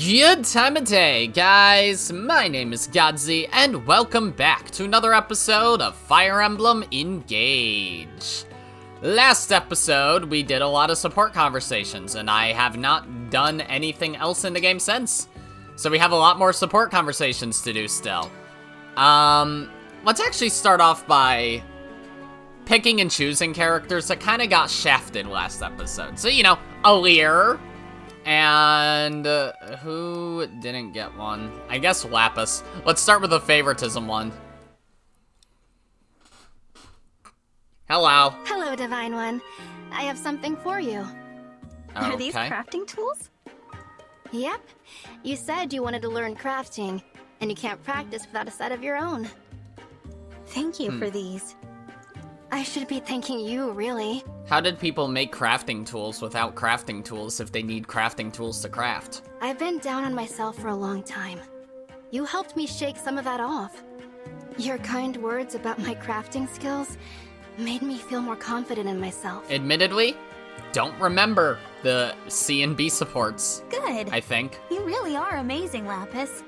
Good time of day, guys! My name is Godzi, and welcome back to another episode of Fire Emblem Engage. Last episode, we did a lot of support conversations, and I have not done anything else in the game since. So we have a lot more support conversations to do still. Let's actually start off by picking and choosing characters that kind of got shafted last episode. So, you know, Alear. And who didn't get one? I guess Lapis. Let's start with the favoritism one. Hello. Hello, Divine One. I have something for you. Are these crafting tools? Yep. You said you wanted to learn crafting, and you can't practice without a set of your own. Thank you for these. I should be thanking you, really. How did people make crafting tools without crafting tools if they need crafting tools to craft? I've been down on myself for a long time. You helped me shake some of that off. Your kind words about my crafting skills made me feel more confident in myself. Admittedly, don't remember the C and B supports. Good. I think. You really are amazing, Lapis.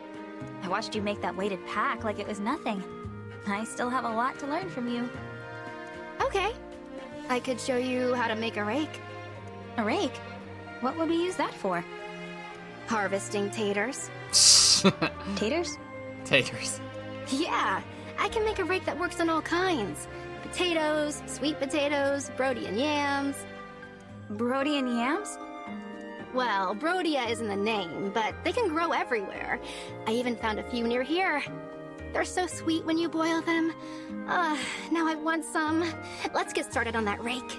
I watched you make that weighted pack like it was nothing. I still have a lot to learn from you. Okay. I could show you how to make a rake. A rake? What would we use that for? Harvesting taters. Taters? Taters. Yeah, I can make a rake that works on all kinds. Potatoes, sweet potatoes, Brodian yams. Brodian yams? Well, Brodia isn't the name, but they can grow everywhere. I even found a few near here. They're so sweet when you boil them. Now I want some. Let's get started on that rake.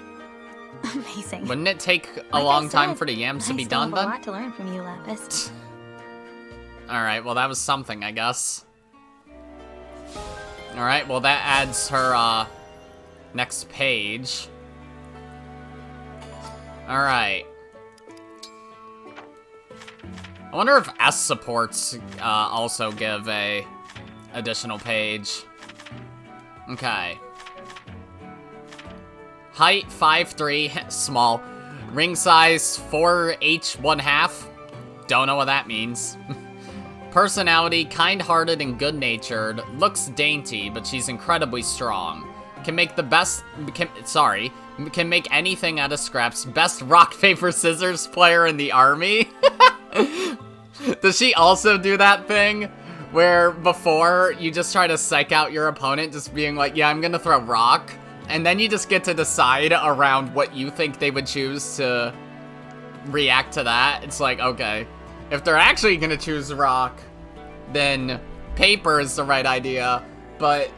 Amazing. Wouldn't it take a long time for the yams to be done then? I still have a lot to learn from you, Lapis. Alright, well that was something, I guess. Alright, well that adds her, next page. Alright. I wonder if S supports, also give a additional page. Okay. Height 5'3", small. Ring size 4H 1/2. Don't know what that means. Personality, kind-hearted and good-natured. Looks dainty, but she's incredibly strong. Can make can make anything out of scraps. Best rock, paper, scissors player in the army. Does she also do that thing where before you just try to psych out your opponent just being like, yeah, I'm gonna throw rock, and then you just get to decide around what you think they would choose to react to that? It's like, okay, if they're actually gonna choose rock, then paper is the right idea, but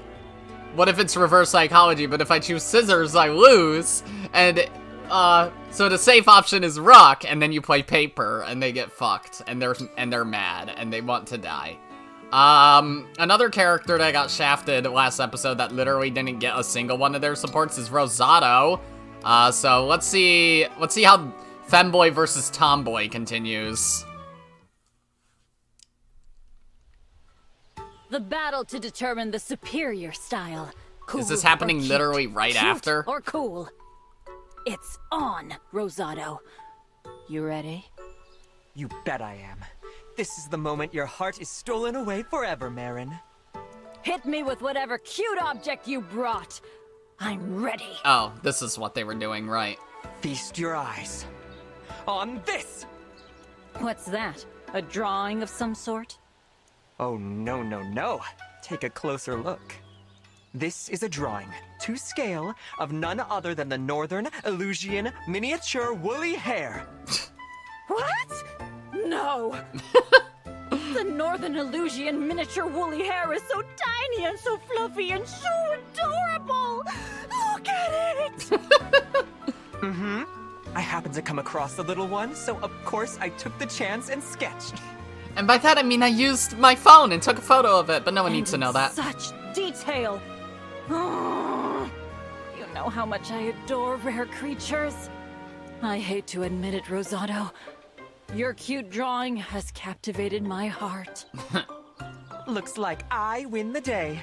what if it's reverse psychology? But if I choose scissors, I lose, and so the safe option is rock, and then you play paper, and they get fucked, and they're mad, and they want to die. Another character that got shafted last episode that literally didn't get a single one of their supports is Rosado. So let's see how Femboy versus Tomboy continues. The battle to determine the superior style. Cool Is this happening or cute? literally right Cute after? Or cool? It's on, Rosado. You ready? You bet I am. This is the moment your heart is stolen away forever, Merrin. Hit me with whatever cute object you brought. I'm ready. Oh, this is what they were doing, right. Feast your eyes on this! What's that? A drawing of some sort? Oh, no, no, no. Take a closer look. This is a drawing, to scale, of none other than the Northern Illusian miniature woolly hare. What? No! The Northern Illusian miniature woolly hair is so tiny and so fluffy and so adorable! Look at it! I happened to come across the little one, so of course I took the chance and sketched. And by that I mean I used my phone and took a photo of it, but no one needs to know that. Such detail! Oh, you know how much I adore rare creatures. I hate to admit it, Rosado. Your cute drawing has captivated my heart. Looks like I win the day.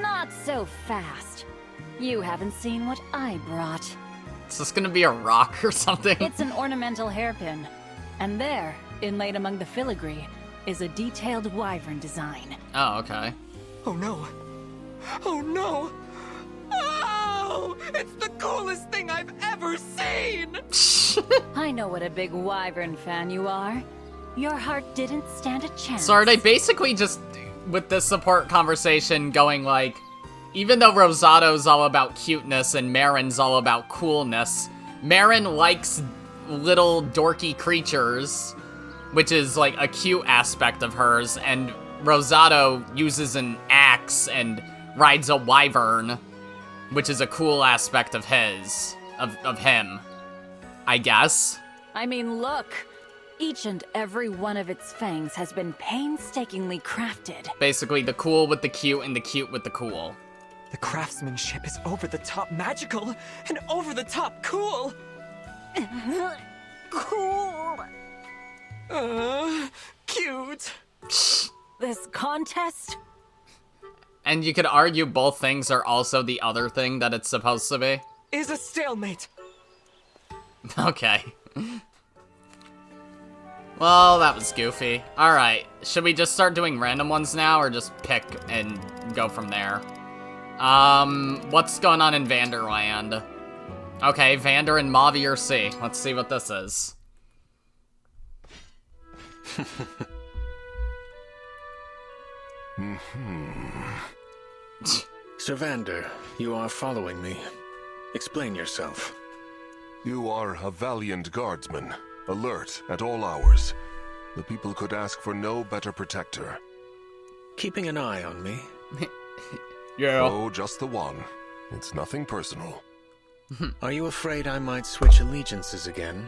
Not so fast. You haven't seen what I brought. Is this gonna be a rock or something? It's an ornamental hairpin. And there, Inlaid among the filigree is a detailed wyvern design. Oh, okay. Oh no. Oh no. Oh! It's the coolest thing I've ever seen! I know what a big wyvern fan you are. Your heart didn't stand a chance. So are they basically just, with this support conversation, going like, even though Rosado's all about cuteness and Merrin's all about coolness, Merrin likes little dorky creatures, which is like a cute aspect of hers, and Rosado uses an axe and rides a wyvern, which is a cool aspect of him, I guess. I mean, look. Each and every one of its fangs has been painstakingly crafted. Basically, the cool with the cute and the cute with the cool. The craftsmanship is over-the-top magical and over-the-top cool! Cool. Cute. This contest? And you could argue both things are also the other thing that it's supposed to be. Is a stalemate. Okay. Well, that was goofy. Alright, should we just start doing random ones now, or just pick and go from there? What's going on in Vanderland? Okay, Vander and Mavier C. Let's see what this is. Sir Vander, you are following me. Explain yourself. You are a valiant guardsman, alert at all hours. The people could ask for no better protector. Keeping an eye on me. Yeah. Oh, just the one. It's nothing personal. Are you afraid I might switch allegiances again?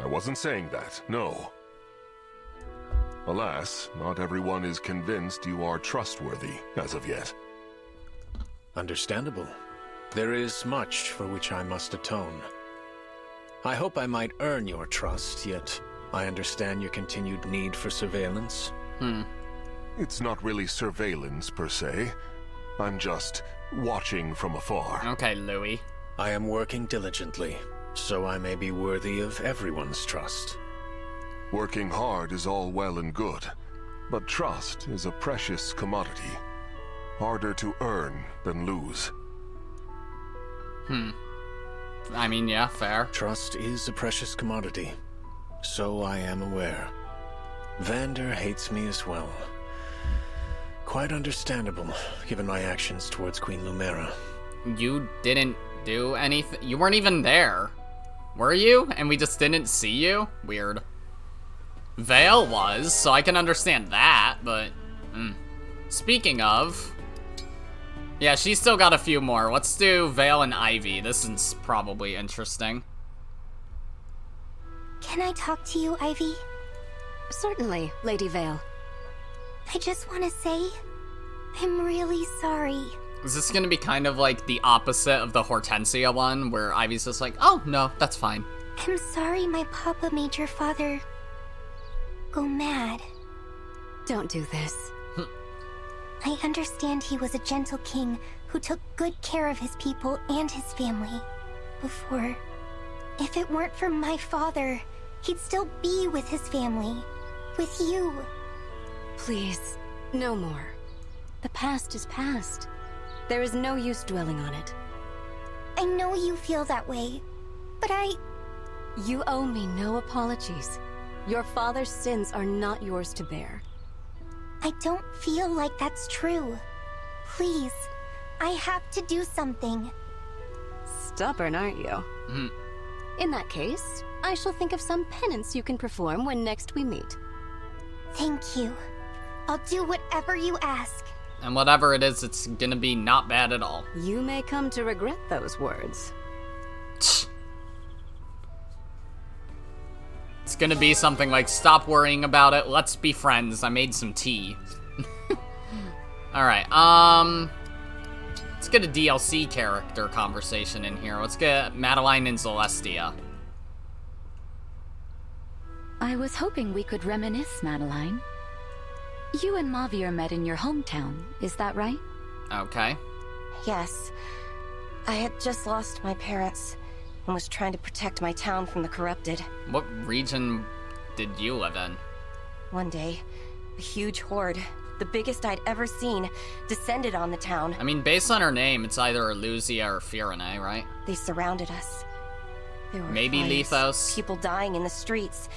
I wasn't saying that, no. Alas, not everyone is convinced you are trustworthy as of yet. Understandable. There is much for which I must atone. I hope I might earn your trust, yet I understand your continued need for surveillance. It's not really surveillance, per se. I'm just watching from afar. Okay, Louis. I am working diligently, so I may be worthy of everyone's trust. Working hard is all well and good, but trust is a precious commodity. Harder to earn than lose. I mean, yeah, fair. Trust is a precious commodity, so I am aware. Vander hates me as well. Quite understandable, given my actions towards Queen Lumera. You didn't do anything. You weren't even there. Were you? And we just didn't see you? Weird. Vale was, so I can understand that, but... Speaking of... Yeah, she's still got a few more. Let's do Vale and Ivy. This is probably interesting. Can I talk to you, Ivy? Certainly, Lady Vale. I just want to say, I'm really sorry. Is this gonna be kind of like the opposite of the Hortensia one, where Ivy's just like, oh, no, that's fine. I'm sorry my papa made your father go mad. Don't do this. I understand he was a gentle king who took good care of his people and his family before. If it weren't for my father, he'd still be with his family. With you. Please, no more. The past is past. There is no use dwelling on it. I know you feel that way, but You owe me no apologies. Your father's sins are not yours to bear. I don't feel like that's true. Please, I have to do something. Stubborn, aren't you? In that case, I shall think of some penance you can perform when next we meet. Thank you. I'll do whatever you ask. And whatever it is, it's gonna be not bad at all. You may come to regret those words. It's gonna be something like, stop worrying about it, let's be friends, I made some tea. Alright, let's get a DLC character conversation in here. Let's get Madeline and Celestia. I was hoping we could reminisce, Madeline. You and Mavier met in your hometown, is that right? Okay. Yes. I had just lost my parents and was trying to protect my town from the corrupted. What region did you live in? One day, a huge horde, the biggest I'd ever seen, descended on the town. I mean, based on her name, it's either Eluzia or Firene, right? They surrounded us. There were maybe fires, Lethos. people dying in the streets.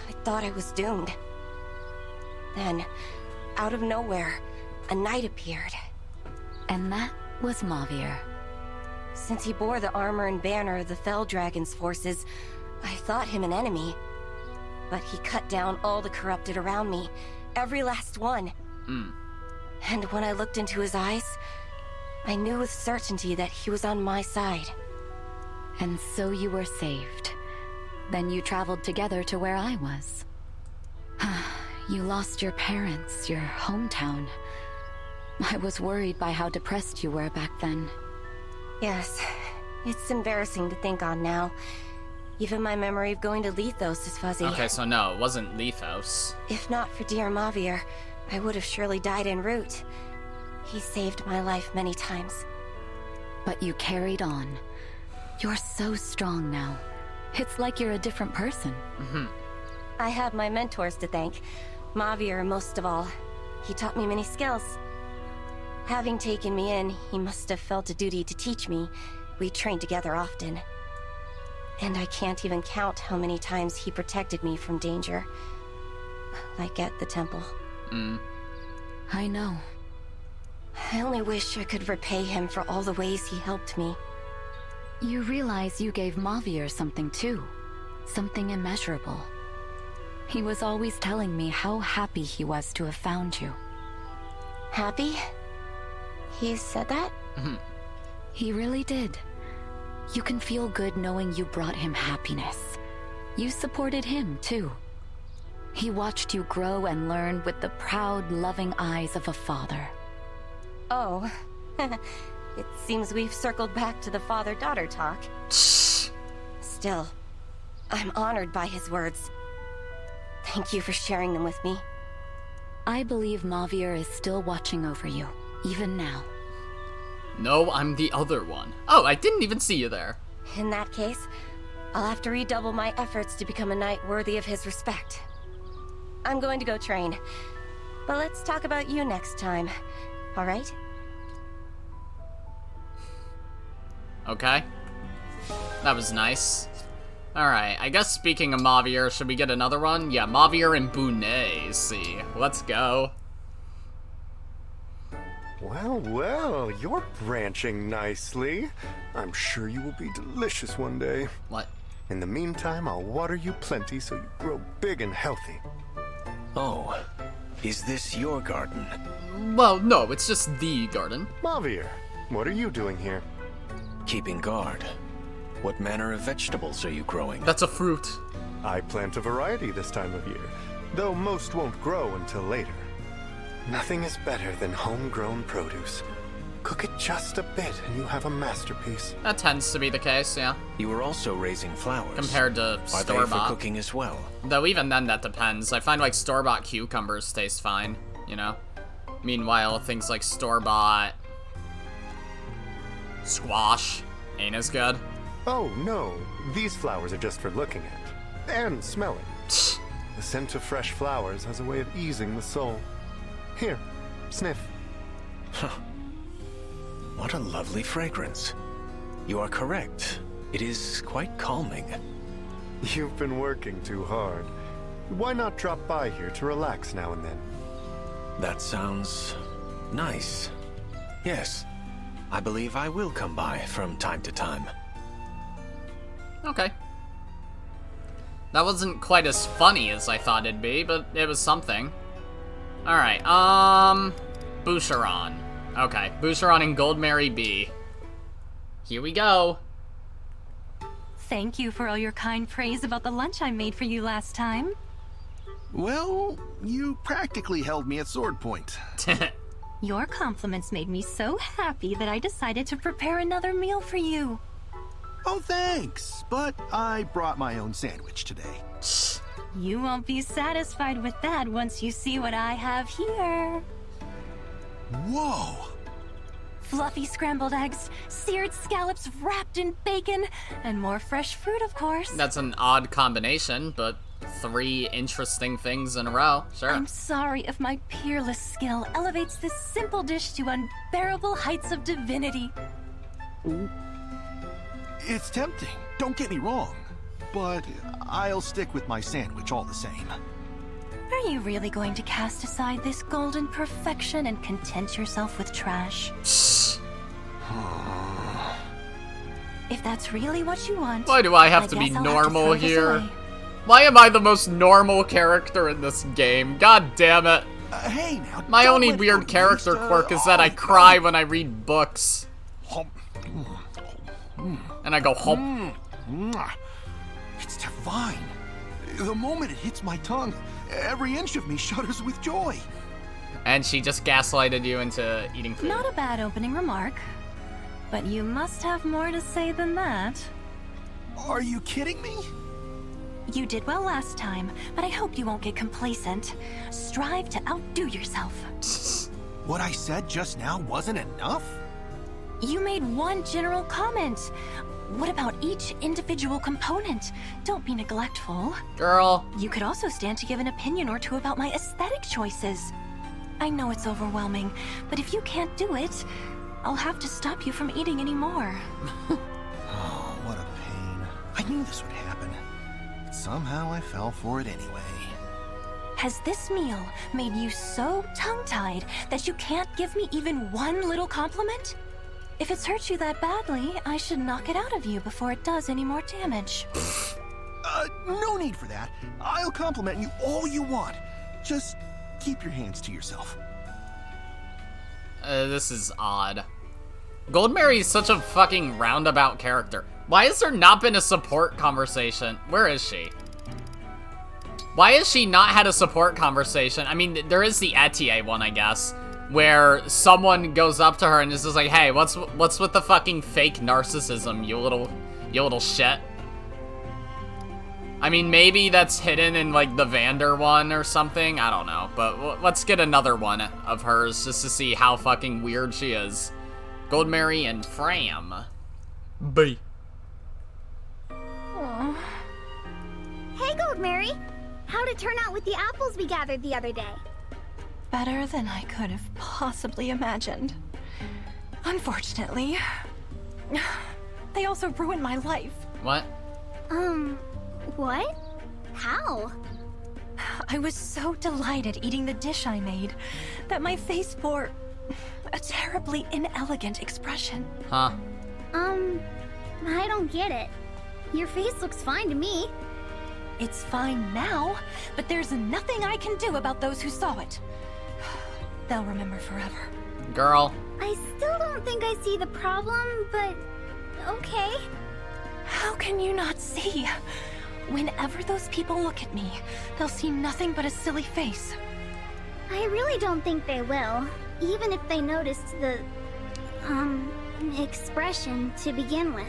I thought I was doomed. Then, out of nowhere, a knight appeared. And that was Mauvier. Since he bore the armor and banner of the Fell Dragon's forces, I thought him an enemy. But he cut down all the corrupted around me, every last one. And when I looked into his eyes, I knew with certainty that he was on my side. And so you were saved. Then you traveled together to where I was. You lost your parents, your hometown. I was worried by how depressed you were back then. Yes, it's embarrassing to think on now. Even my memory of going to Lethos is fuzzy. Okay, so no, it wasn't Lethos. If not for dear Mauvier, I would have surely died en route. He saved my life many times. But you carried on. You're so strong now. It's like you're a different person. I have my mentors to thank. Mauvier most of all. He taught me many skills. Having taken me in, he must have felt a duty to teach me. We trained together often. And I can't even count how many times he protected me from danger. Like at the temple. I know. I only wish I could repay him for all the ways he helped me. You realize you gave Mauvier something too. Something immeasurable. He was always telling me how happy he was to have found you. Happy? He said that? He really did. You can feel good knowing you brought him happiness. You supported him, too. He watched you grow and learn with the proud, loving eyes of a father. Oh. It seems we've circled back to the father-daughter talk. Still, I'm honored by his words. Thank you for sharing them with me. I believe Mauvier is still watching over you, even now. No, I'm the other one. Oh, I didn't even see you there. In that case, I'll have to redouble my efforts to become a knight worthy of his respect. I'm going to go train. But let's talk about you next time, all right? Okay. That was nice. Alright, I guess speaking of Mauvier, should we get another one? Yeah, Mauvier and Bunet, see. Let's go. Well, well, you're branching nicely. I'm sure you will be delicious one day. What? In the meantime, I'll water you plenty so you grow big and healthy. Oh, is this your garden? Well, no, it's just the garden. Mauvier, what are you doing here? Keeping guard. What manner of vegetables are you growing? That's a fruit. I plant a variety this time of year, though most won't grow until later. Nothing is better than homegrown produce. Cook it just a bit and you have a masterpiece. That tends to be the case, yeah. You are also raising flowers. Compared to Are they for store-bought. cooking as well? Though even then, that depends. I find like store-bought cucumbers taste fine, you know? Meanwhile, things like store-bought squash ain't as good. Oh no, these flowers are just for looking at. And smelling. The scent of fresh flowers has a way of easing the soul. Here, sniff. What a lovely fragrance. You are correct. It is quite calming. You've been working too hard. Why not drop by here to relax now and then? That sounds nice. Yes, I believe I will come by from time to time. Okay. That wasn't quite as funny as I thought it'd be, but it was something. Alright, Boucheron. Okay, Boucheron and Goldmary B. Here we go. Thank you for all your kind praise about the lunch I made for you last time. Well, you practically held me at sword point. Your compliments made me so happy that I decided to prepare another meal for you. Oh, thanks, but I brought my own sandwich today. You won't be satisfied with that once you see what I have here. Whoa! Fluffy scrambled eggs, seared scallops wrapped in bacon, and more fresh fruit, of course. That's an odd combination, but 3 interesting things in a row. Sure. I'm sorry if my peerless skill elevates this simple dish to unbearable heights of divinity. It's tempting, don't get me wrong. But I'll stick with my sandwich all the same. Are you really going to cast aside this golden perfection and content yourself with trash? If that's really what you want... Why do I have to be normal here? Why am I the most normal character in this game? God damn it. Hey now, my only weird character quirk is that I cry when I read books. And I go home. It's divine. The moment it hits my tongue, every inch of me shudders with joy. And she just gaslighted you into eating food. Not a bad opening remark. But you must have more to say than that. Are you kidding me? You did well last time, but I hope you won't get complacent. Strive to outdo yourself. What I said just now wasn't enough? You made one general comment. What about each individual component? Don't be neglectful. Girl. You could also stand to give an opinion or two about my aesthetic choices. I know it's overwhelming, but if you can't do it, I'll have to stop you from eating anymore. Oh, what a pain. I knew this would happen. Somehow I fell for it anyway. Has this meal made you so tongue-tied that you can't give me even one little compliment? If it's hurt you that badly, I should knock it out of you before it does any more damage. No need for that. I'll compliment you all you want. Just keep your hands to yourself. This is odd. Goldmary is such a fucking roundabout character. Why has there not been a support conversation? Where is she? Why has she not had a support conversation? I mean, there is the Etier one, I guess, where someone goes up to her and is just like, hey, what's with the fucking fake narcissism, you little shit? I mean, maybe that's hidden in, like, the Vander one or something. I don't know. But let's get another one of hers just to see how fucking weird she is. Goldmary and Fram. B. Aww. Hey, Goldmary. How'd it turn out with the apples we gathered the other day? Better than I could have possibly imagined. Unfortunately, they also ruined my life. What? What? How? I was so delighted eating the dish I made that my face bore a terribly inelegant expression. Huh? I don't get it. Your face looks fine to me. It's fine now, but there's nothing I can do about those who saw it. They'll remember forever. Girl. I still don't think I see the problem, but okay. How can you not see? Whenever those people look at me, they'll see nothing but a silly face. I really don't think they will, even if they noticed the, expression to begin with.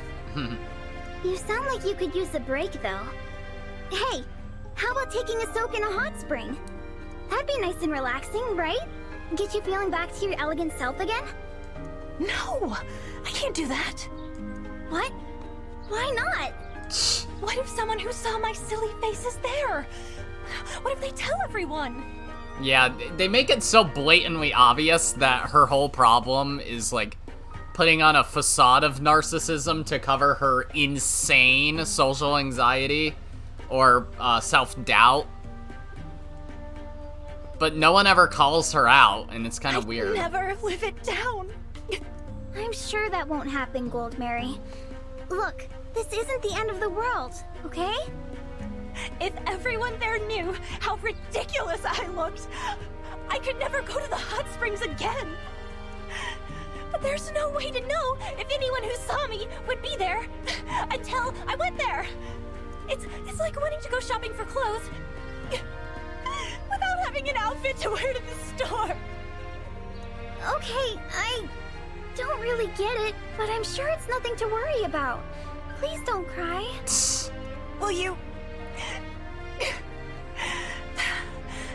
You sound like you could use a break, though. Hey, how about taking a soak in a hot spring? That'd be nice and relaxing, right? Get you feeling back to your elegant self again? No! I can't do that! What? Why not? What if someone who saw my silly face is there? What if they tell everyone? Yeah, they make it so blatantly obvious that her whole problem is, like, putting on a facade of narcissism to cover her insane social anxiety or self-doubt. But no one ever calls her out, and it's kind of weird. Never live it down. I'm sure that won't happen, Goldmary. Look, this isn't the end of the world, okay? If everyone there knew how ridiculous I looked, I could never go to the hot springs again. But there's no way to know if anyone who saw me would be there until I went there. It's like wanting to go shopping for clothes without having an outfit to wear to the store. Okay, I don't really get it, but I'm sure it's nothing to worry about. Please don't cry. Will you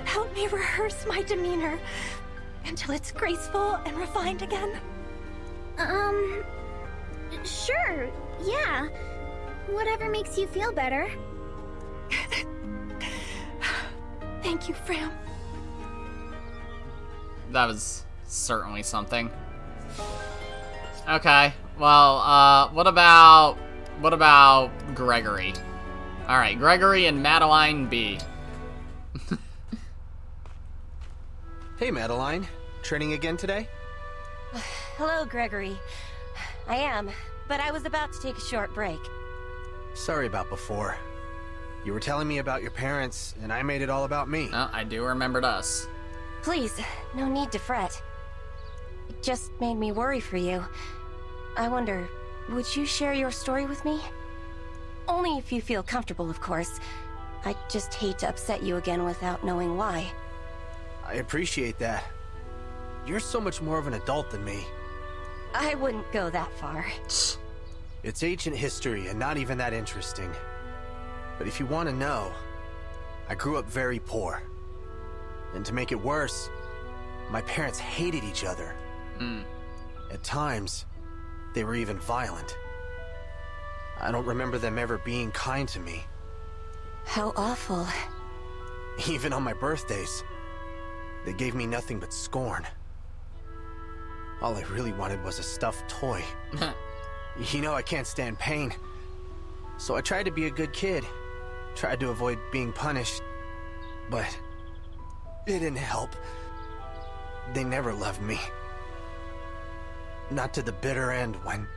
help me rehearse my demeanor until it's graceful and refined again? Sure, yeah. Whatever makes you feel better. Thank you, Fram. That was certainly something. Okay, well, what about Gregory? Alright, Gregory and Madeline B. Hey, Madeline. Training again today? Hello, Gregory. I am, but I was about to take a short break. Sorry about before. You were telling me about your parents, and I made it all about me. Oh, I do remember us. Please, no need to fret. It just made me worry for you. I wonder, would you share your story with me? Only if you feel comfortable, of course. I just hate to upset you again without knowing why. I appreciate that. You're so much more of an adult than me. I wouldn't go that far. It's ancient history and not even that interesting. But if you want to know, I grew up very poor. And to make it worse, my parents hated each other. At times, they were even violent. I don't remember them ever being kind to me. How awful. Even on my birthdays, they gave me nothing but scorn. All I really wanted was a stuffed toy. You know I can't stand pain. So I tried to be a good kid. Tried to avoid being punished. But it didn't help. They never loved me. Not to the bitter end when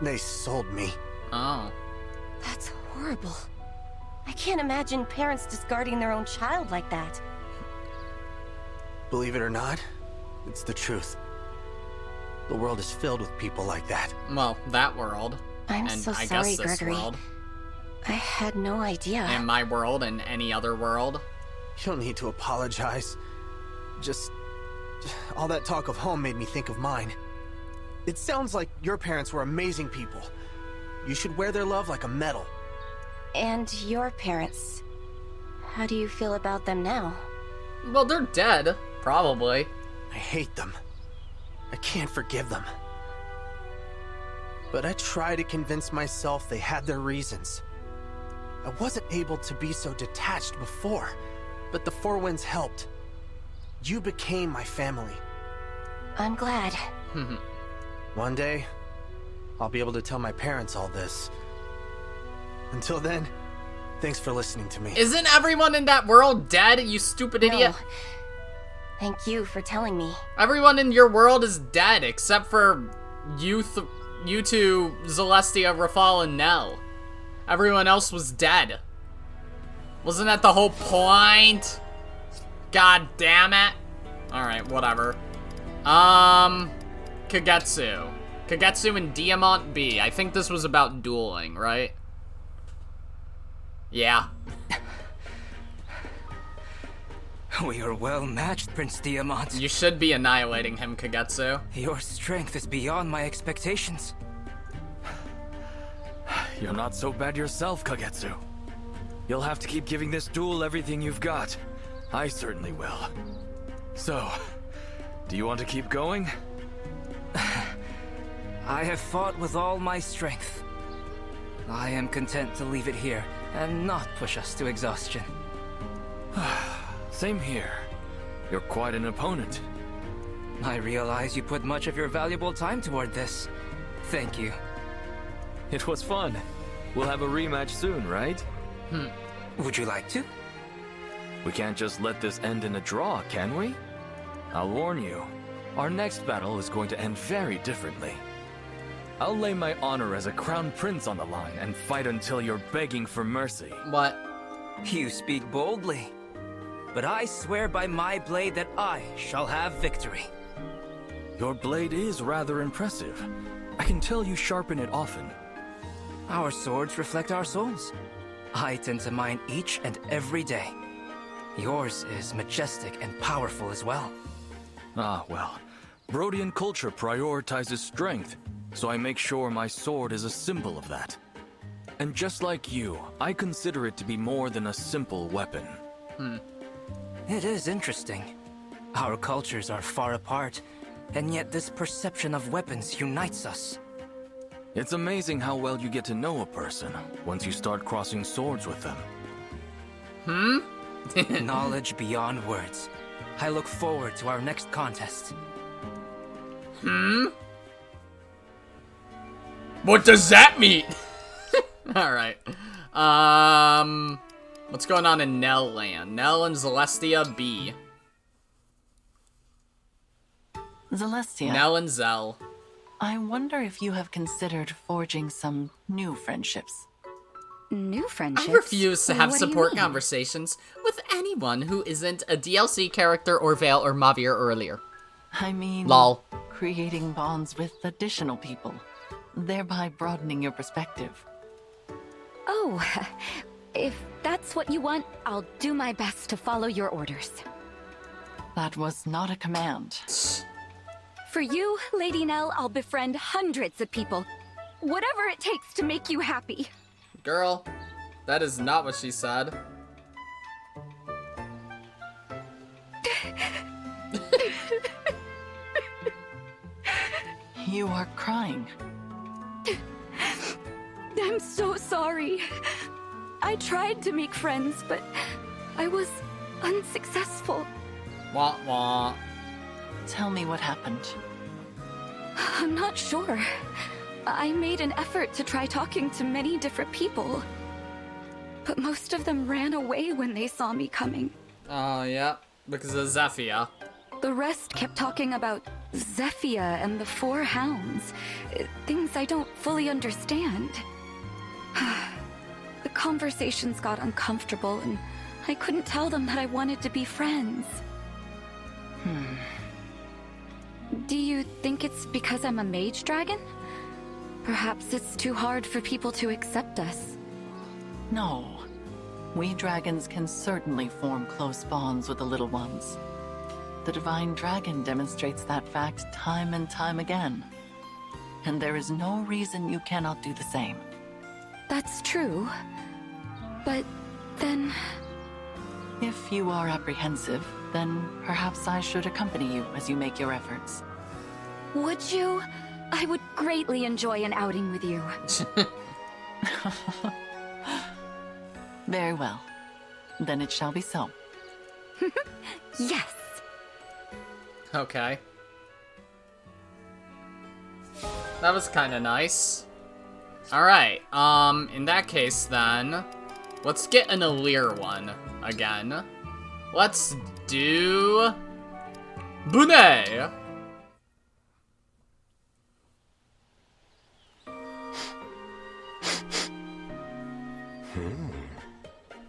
they sold me. Oh. That's horrible. I can't imagine parents discarding their own child like that. Believe it or not, it's the truth. The world is filled with people like that. Well, that world. I'm and so I sorry, guess this Gregory. world. I had no idea. And my world and any other world. You don't need to apologize. Just all that talk of home made me think of mine. It sounds like your parents were amazing people. You should wear their love like a medal. And your parents. How do you feel about them now? Well, they're dead. Probably. I hate them. I can't forgive them. But I try to convince myself they had their reasons. I wasn't able to be so detached before, but the Four Winds helped. You became my family. I'm glad. One day, I'll be able to tell my parents all this. Until then, thanks for listening to me. Isn't everyone in that world dead, you stupid idiot? No. Thank you for telling me. Everyone in your world is dead, except for you two, Celestia, Rafal, and Nell. Everyone else was dead. Wasn't that the whole point? God damn it. Alright, whatever. Kagetsu. Kagetsu and Diamant B. I think this was about dueling, right? Yeah. We are well matched, Prince Diamant. You should be annihilating him, Kagetsu. Your strength is beyond my expectations. You're not so bad yourself, Kagetsu. You'll have to keep giving this duel everything you've got. I certainly will. So, do you want to keep going? I have fought with all my strength. I am content to leave it here and not push us to exhaustion. Same here. You're quite an opponent. I realize you put much of your valuable time toward this. Thank you. It was fun. We'll have a rematch soon, right? Would you like to? We can't just let this end in a draw, can we? I'll warn you. Our next battle is going to end very differently. I'll lay my honor as a crown prince on the line and fight until you're begging for mercy. What? You speak boldly. But I swear by my blade that I shall have victory. Your blade is rather impressive. I can tell you sharpen it often. Our swords reflect our souls. I tend to mine each and every day. Yours is majestic and powerful as well. Ah, well. Brodian culture prioritizes strength, so I make sure my sword is a symbol of that. And just like you, I consider it to be more than a simple weapon. It is interesting. Our cultures are far apart, and yet this perception of weapons unites us. It's amazing how well you get to know a person once you start crossing swords with them. Knowledge beyond words. I look forward to our next contest. What does that mean? Alright. What's going on in Nell Land? Nell and Celestia B. Celestia. Nell and Zell. I wonder if you have considered forging some new friendships. New friendships? I refuse to have What do you support mean? conversations with anyone who isn't a DLC character or Vale or Mavir earlier. I mean, Lol. creating bonds with additional people, thereby broadening your perspective. Oh, if that's what you want, I'll do my best to follow your orders. That was not a command. For you, Lady Nell, I'll befriend hundreds of people. Whatever it takes to make you happy. Girl, that is not what she said. You are crying. I'm so sorry. I tried to make friends, but I was unsuccessful. Wah wah. Tell me what happened. I'm not sure. I made an effort to try talking to many different people, but most of them ran away when they saw me coming. Oh, yeah, because of Zephia. The rest kept talking about Zephia and the Four Hounds, things I don't fully understand. The conversations got uncomfortable, and I couldn't tell them that I wanted to be friends. Do you think it's because I'm a mage dragon? Perhaps it's too hard for people to accept us. No. We dragons can certainly form close bonds with the little ones. The Divine Dragon demonstrates that fact time and time again. And there is no reason you cannot do the same. That's true. But then... If you are apprehensive, then perhaps I should accompany you as you make your efforts. Would you? I would greatly enjoy an outing with you. Very well. Then it shall be so. Yes. Okay. That was kind of nice. Alright, in that case then, let's get an Alir one again. Let's do... Bune!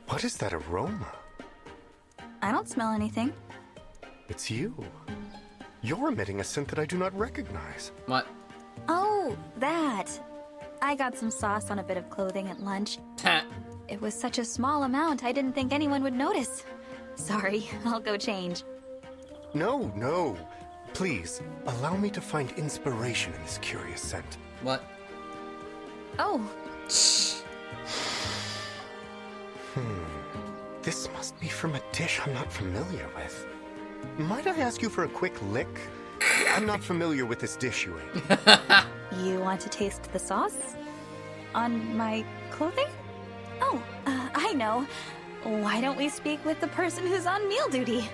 What is that aroma? I don't smell anything. It's you. You're emitting a scent that I do not recognize. What? Oh, that. I got some sauce on a bit of clothing at lunch. It was such a small amount, I didn't think anyone would notice. Sorry, I'll go change. No, no. Please, allow me to find inspiration in this curious scent. What? Oh. This must be from a dish I'm not familiar with. Might I ask you for a quick lick? I'm not familiar with this dish you ate. You want to taste the sauce? On my clothing? Oh, I know. Why don't we speak with the person who's on meal duty?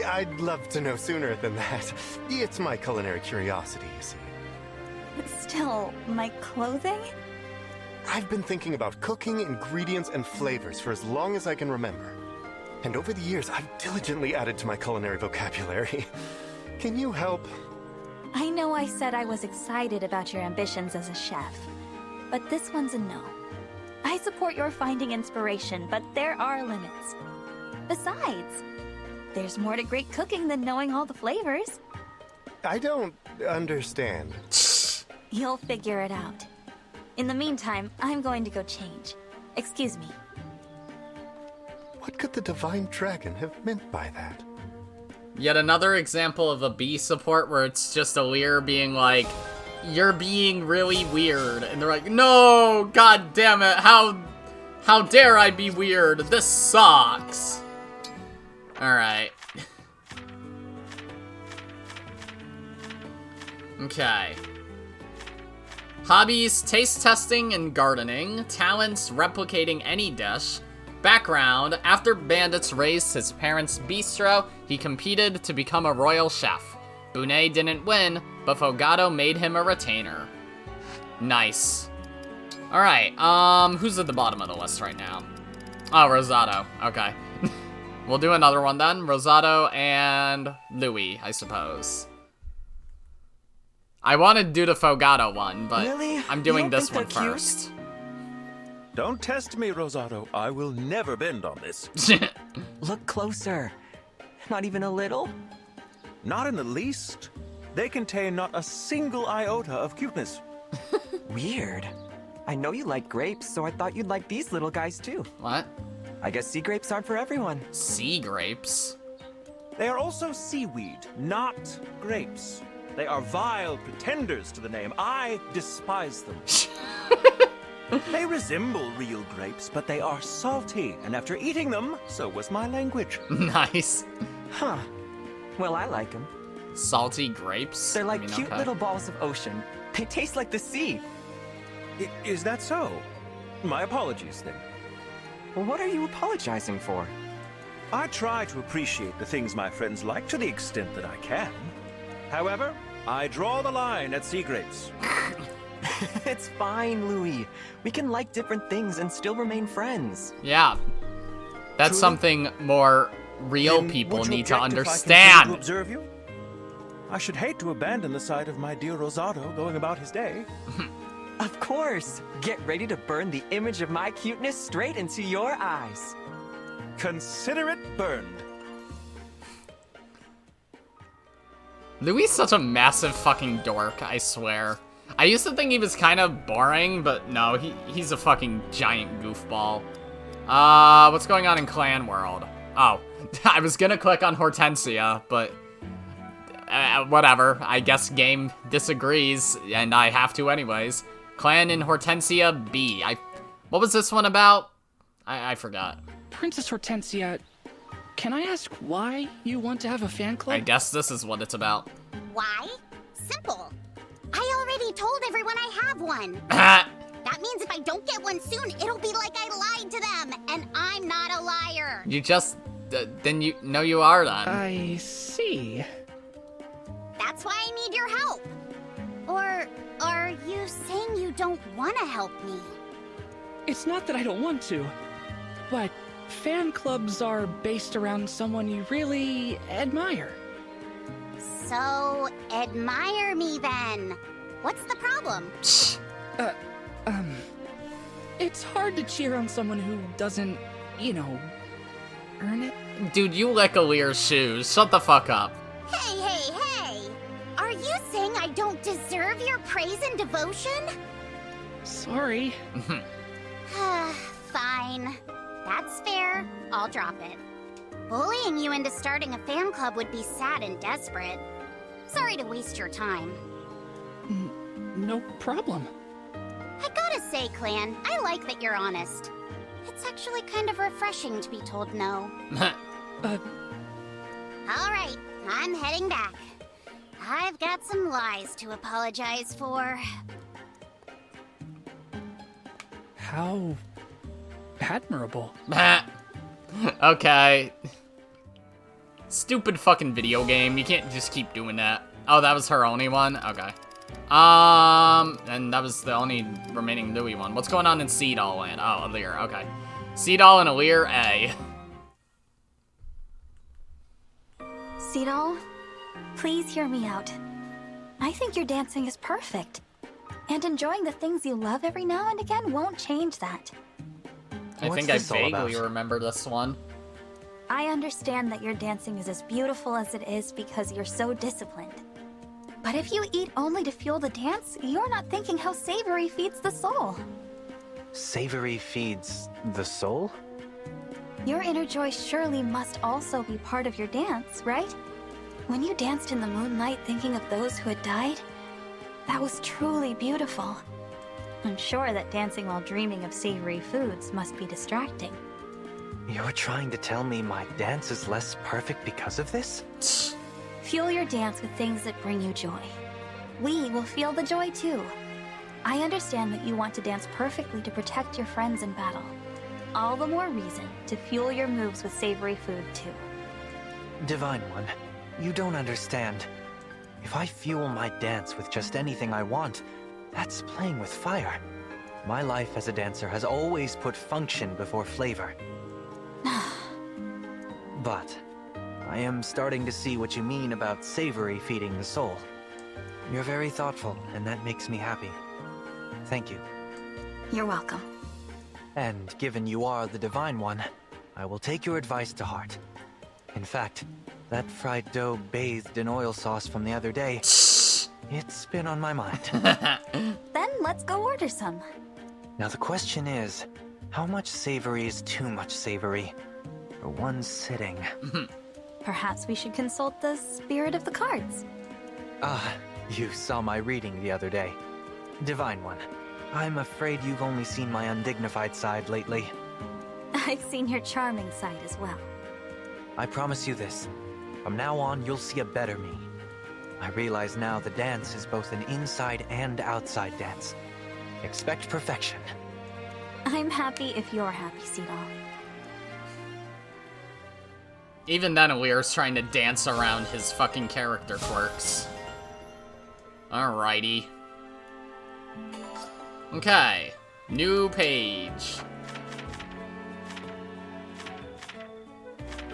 I'd love to know sooner than that. It's my culinary curiosity, you see. Still, my clothing? I've been thinking about cooking, ingredients, and flavors for as long as I can remember. And over the years, I've diligently added to my culinary vocabulary. Can you help? I know I said I was excited about your ambitions as a chef, but this one's a no. I support your finding inspiration, but there are limits. Besides, there's more to great cooking than knowing all the flavors. I don't understand. You'll figure it out. In the meantime, I'm going to go change. Excuse me. What could the Divine Dragon have meant by that? Yet another example of a B support where it's just Alir being like, you're being really weird. And they're like, no, god damn it, how dare I be weird? This sucks. Alright. Okay. Hobbies, taste testing and gardening. Talents, replicating any dish. Background, after Bandits razed his parents' bistro, he competed to become a royal chef. Bunet didn't win, but Fogado made him a retainer. Nice. Alright, who's at the bottom of the list right now? Oh, Rosado. Okay. We'll do another one then. Rosado and Louis, I suppose. I wanted to do the Fogado one, but really? I'm doing this one first. Cute? Don't test me, Rosado. I will never bend on this. Look closer. Not even a little? Not in the least. They contain not a single iota of cuteness. Weird. I know you like grapes, so I thought you'd like these little guys too. What? I guess sea grapes aren't for everyone. Sea grapes? They are also seaweed, not grapes. They are vile pretenders to the name. I despise them. They resemble real grapes, but they are salty, and after eating them, so was my language. Nice. Huh. Well, I like them. Salty grapes? They're like cute little balls of ocean. They taste like the sea. Is that so? My apologies, then. Well, what are you apologizing for? I try to appreciate the things my friends like to the extent that I can. However, I draw the line at sea grapes. It's fine, Louis. We can like different things and still remain friends. Yeah. That's Truly? something more real Then people would you need to object if I understand. continue to observe you? I should hate to abandon the sight of my dear Rosado going about his day. Of course. Get ready to burn the image of my cuteness straight into your eyes. Consider it burned. Louis is such a massive fucking dork, I swear. I used to think he was kind of boring, but no, he's a fucking giant goofball. What's going on in Clan World? Oh, I was gonna click on Hortensia, but whatever. I guess game disagrees, and I have to anyways. Clan in Hortensia B. What was this one about? I forgot. Princess Hortensia, can I ask why you want to have a fan club? I guess this is what it's about. Why? Simple. I already told everyone I have one. That means if I don't get one soon, it'll be like I lied to them, and I'm not a liar. You just... then you... No, you are then. I see. That's why I need your help. Or are you saying you don't want to help me? It's not that I don't want to, but fan clubs are based around someone you really admire. So, admire me then. What's the problem? It's hard to cheer on someone who doesn't, you know, earn it. Dude, you lick Alir's shoes. Shut the fuck up. Hey, hey, hey! Are you saying I don't deserve your praise and devotion? Sorry. Fine. That's fair. I'll drop it. Bullying you into starting a fan club would be sad and desperate. Sorry to waste your time. No problem. I gotta say, Clan, I like that you're honest. It's actually kind of refreshing to be told no. Alright, I'm heading back. I've got some lies to apologize for. How admirable. Okay. Stupid fucking video game. You can't just keep doing that. Oh, that was her only one? Okay. And that was the only remaining Louis one. What's going on in Seedall Land? Oh, Alir, okay. Seedall and Alir A. Seedall, please hear me out. I think your dancing is perfect. And enjoying the things you love every now and again won't change that. I think I vaguely remember this one. I understand that your dancing is as beautiful as it is because you're so disciplined. But if you eat only to fuel the dance, you're not thinking how savory feeds the soul. Savory feeds the soul? Your inner joy surely must also be part of your dance, right? When you danced in the moonlight thinking of those who had died, that was truly beautiful. I'm sure that dancing while dreaming of savory foods must be distracting. You're trying to tell me my dance is less perfect because of this? Fuel your dance with things that bring you joy. We will feel the joy too. I understand that you want to dance perfectly to protect your friends in battle. all the more reason to fuel your moves with savory food, too. Divine One, you don't understand. If I fuel my dance with just anything I want, that's playing with fire. My life as a dancer has always put function before flavor. But I am starting to see what you mean about savory feeding the soul. You're very thoughtful, and that makes me happy. Thank you. You're welcome. And given you are the Divine One, I will take your advice to heart. In fact, that fried dough bathed in oil sauce from the other day, it's been on my mind. Then let's go order some. Now the question is, how much savory is too much savory for one sitting? Perhaps we should consult the spirit of the cards. You saw my reading the other day. Divine One, I'm afraid you've only seen my undignified side lately. I've seen your charming side as well. I promise you this. From now on, you'll see a better me. I realize now the dance is both an inside and outside dance. Expect perfection. I'm happy if you're happy, Citrinne. Even then, Weir's trying to dance around his fucking character quirks. Alrighty. Okay. New page.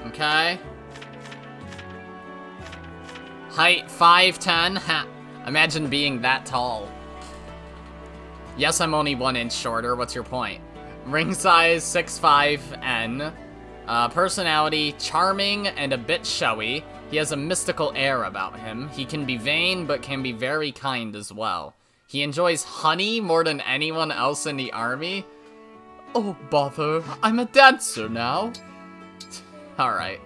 Okay. Height 5'10". Ha. Imagine being that tall. Yes, I'm only 1 inch shorter. What's your point? Ring size 6'5". Personality charming and a bit showy. He has a mystical air about him. He can be vain, but can be very kind as well. He enjoys honey more than anyone else in the army. Oh, bother. I'm a dancer now. Alright.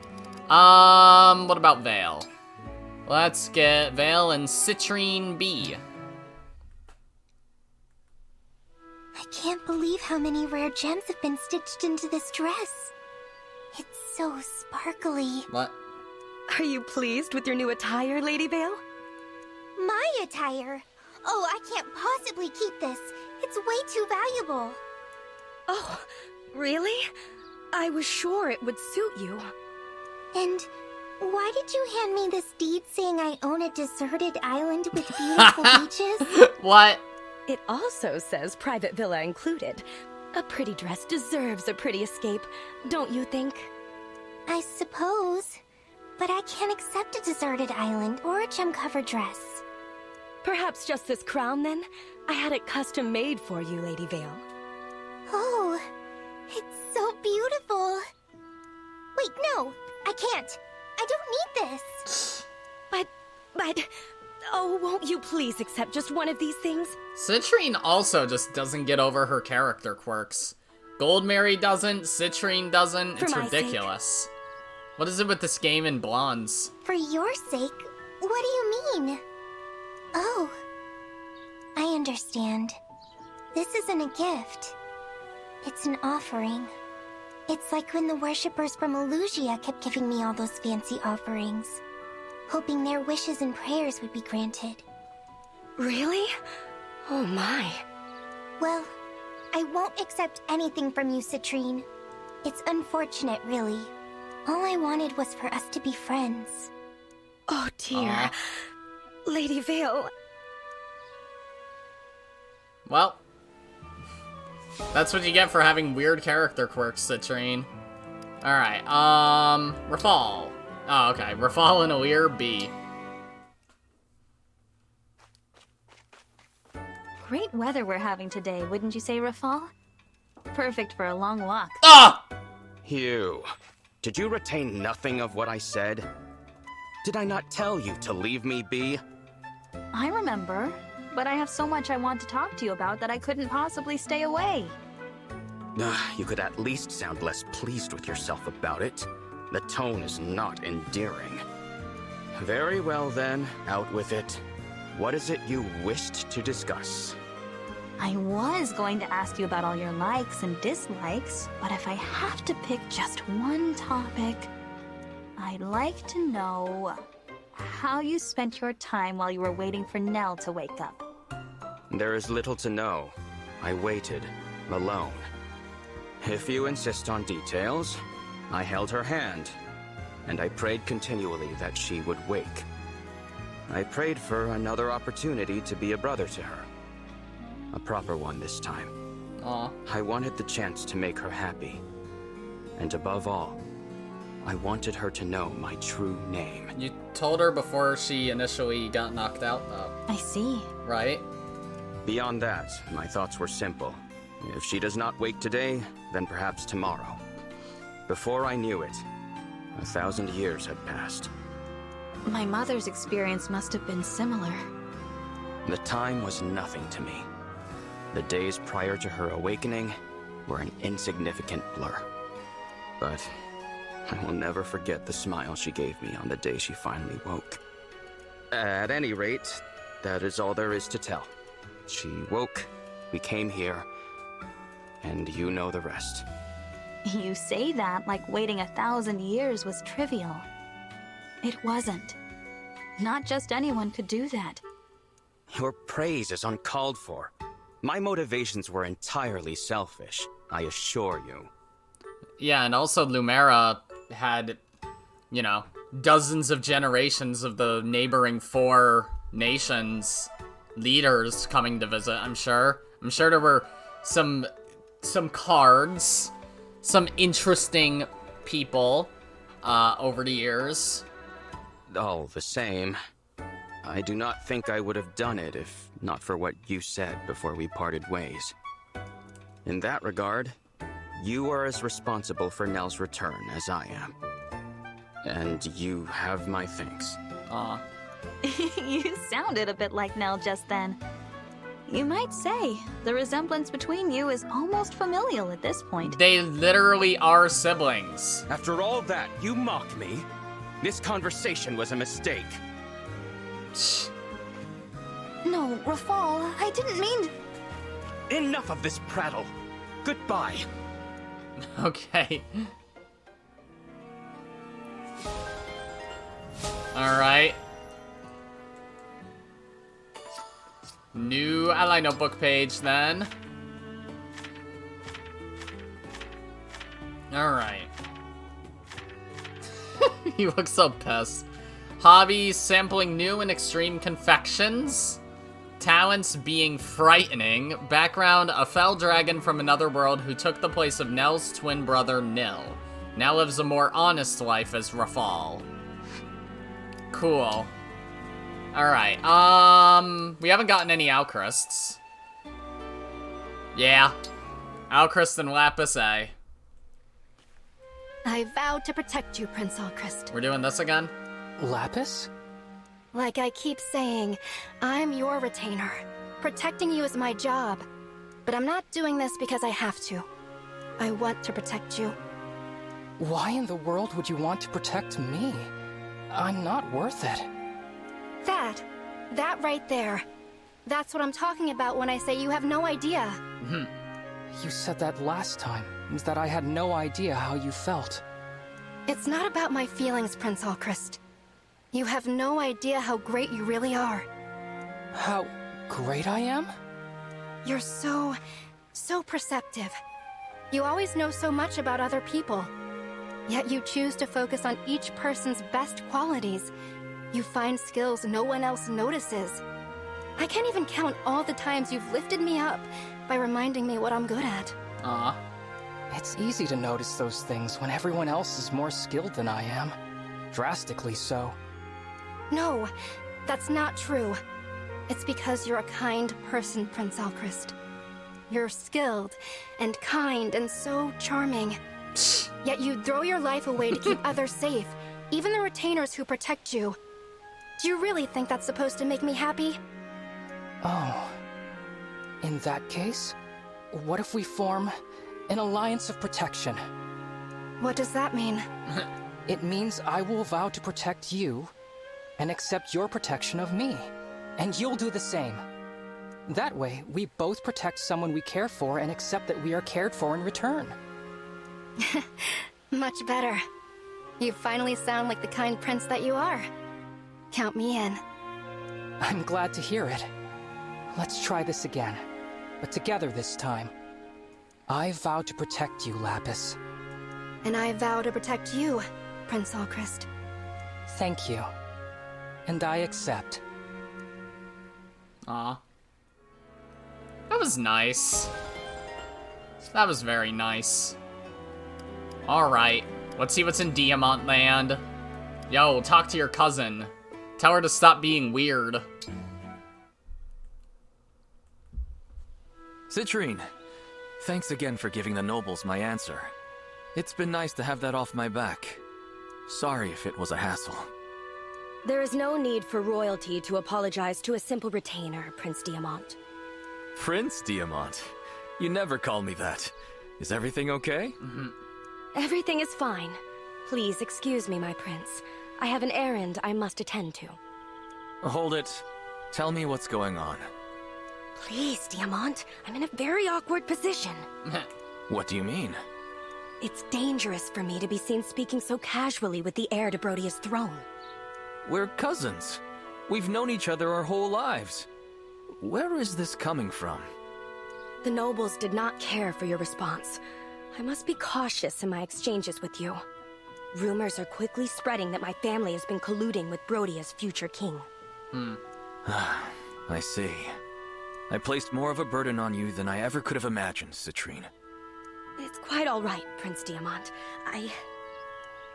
What about Vale? Let's get Vale and Citrinne B. I can't believe how many rare gems have been stitched into this dress. It's so sparkly. What? Are you pleased with your new attire, Lady Vale? My attire? Oh, I can't possibly keep this. It's way too valuable. Oh, really? I was sure it would suit you. And why did you hand me this deed saying I own a deserted island with beautiful beaches? What? It also says private villa included. A pretty dress deserves a pretty escape, don't you think? I suppose. But I can't accept a deserted island or a gem-covered dress. Perhaps just this crown, then? I had it custom made for you, Lady Vale. Oh, it's so beautiful. Wait, no, I can't. I don't need this. But, oh, won't you please accept just one of these things? Citrinne also just doesn't get over her character quirks. Goldmary doesn't, Citrinne doesn't, it's ridiculous. What is it with this game and blondes? For your sake? What do you mean? Oh, I understand. This isn't a gift. It's an offering. It's like when the worshippers from Elusia kept giving me all those fancy offerings, hoping their wishes and prayers would be granted. Really? Oh my. Well, I won't accept anything from you, Citrinne. It's unfortunate, really. All I wanted was for us to be friends. Oh dear. Lady Vale. Well, that's what you get for having weird character quirks, Citrinne. Alright, Rafal. Oh, okay. Rafal and Alir B. Great weather we're having today, wouldn't you say, Rafal? Perfect for a long walk. Ah! Hugh, did you retain nothing of what I said? Did I not tell you to leave me be? I remember, but I have so much I want to talk to you about that I couldn't possibly stay away. You could at least sound less pleased with yourself about it. The tone is not endearing. Very well then, out with it. What is it you wished to discuss? I was going to ask you about all your likes and dislikes, but if I have to pick just one topic, I'd like to know how you spent your time while you were waiting for Nell to wake up. There is little to know. I waited, alone. If you insist on details, I held her hand, and I prayed continually that she would wake. I prayed for another opportunity to be a brother to her. A proper one this time. Aw. I wanted the chance to make her happy. And above all, I wanted her to know my true name. You told her before she initially got knocked out, though. I see. Right? Beyond that, my thoughts were simple. If she does not wake today, then perhaps tomorrow. Before I knew it, 1,000 years had passed. My mother's experience must have been similar. The time was nothing to me. The days prior to her awakening were an insignificant blur. But I will never forget the smile she gave me on the day she finally woke. At any rate, that is all there is to tell. She woke, we came here, and you know the rest. You say that like waiting 1,000 years was trivial. It wasn't. Not just anyone could do that. Your praise is uncalled for. My motivations were entirely selfish, I assure you. Yeah, and also Lumera had, you know, dozens of generations of the neighboring 4 nations leaders coming to visit, I'm sure. I'm sure there were some cards, some interesting people over the years. All the same, I do not think I would have done it if not for what you said before we parted ways. In that regard, you are as responsible for Nell's return as I am. And you have my thanks. Aw. You sounded a bit like Nell just then. You might say the resemblance between you is almost familial at this point. They literally are siblings. After all that, you mock me? This conversation was a mistake. No, Rafal, I didn't mean... Enough of this prattle. Goodbye. Okay. Alright. New ally notebook page, then. Alright. You look so pissed. Hobbies, sampling new and extreme confections. Talents, being frightening. Background, a fell dragon from another world who took the place of Nell's twin brother, Nil. Now lives a more honest life as Rafal. Cool. Alright, we haven't gotten any Alcrysts. Yeah. Alcryst and Lapis, eh? I vowed to protect you, Prince Alcryst. We're doing this again? Lapis? Like I keep saying, I'm your retainer. Protecting you is my job. But I'm not doing this because I have to. I want to protect you. Why in the world would you want to protect me? I'm not worth it. That right there. That's what I'm talking about when I say you have no idea. You said that last time, is that I had no idea how you felt. It's not about my feelings, Prince Alcryst. You have no idea how great you really are. How great I am? You're so perceptive. You always know so much about other people. Yet you choose to focus on each person's best qualities. You find skills no one else notices. I can't even count all the times you've lifted me up by reminding me what I'm good at. Aw. It's easy to notice those things when everyone else is more skilled than I am. Drastically so. No, that's not true. It's because you're a kind person, Prince Alcryst. You're skilled and kind and so charming. Yet you throw your life away to keep others safe, even the retainers who protect you. Do you really think that's supposed to make me happy? Oh. In that case, what if we form an alliance of protection? What does that mean? It means I will vow to protect you and accept your protection of me. And you'll do the same. That way, we both protect someone we care for and accept that we are cared for in return. Much better. You finally sound like the kind prince that you are. Count me in. I'm glad to hear it. Let's try this again, but together this time. I vow to protect you, Lapis. And I vow to protect you, Prince Alcryst. Thank you. And I accept. Aw. That was nice. That was very nice. Alright, let's see what's in Diamant Land. Yo, talk to your cousin. Tell her to stop being weird. Citrinne, thanks again for giving the nobles my answer. It's been nice to have that off my back. Sorry if it was a hassle. There is no need for royalty to apologize to a simple retainer, Prince Diamant. Prince Diamant? You never call me that. Is everything okay? Everything is fine. Please excuse me, my prince. I have an errand I must attend to. Hold it. Tell me what's going on. Please, Diamant. I'm in a very awkward position. What do you mean? It's dangerous for me to be seen speaking so casually with the heir to Brodia's throne. We're cousins. We've known each other our whole lives. Where is this coming from? The nobles did not care for your response. I must be cautious in my exchanges with you. Rumors are quickly spreading that my family has been colluding with Brodia's future king. I see. I placed more of a burden on you than I ever could have imagined, Citrinne. It's quite all right, Prince Diamant.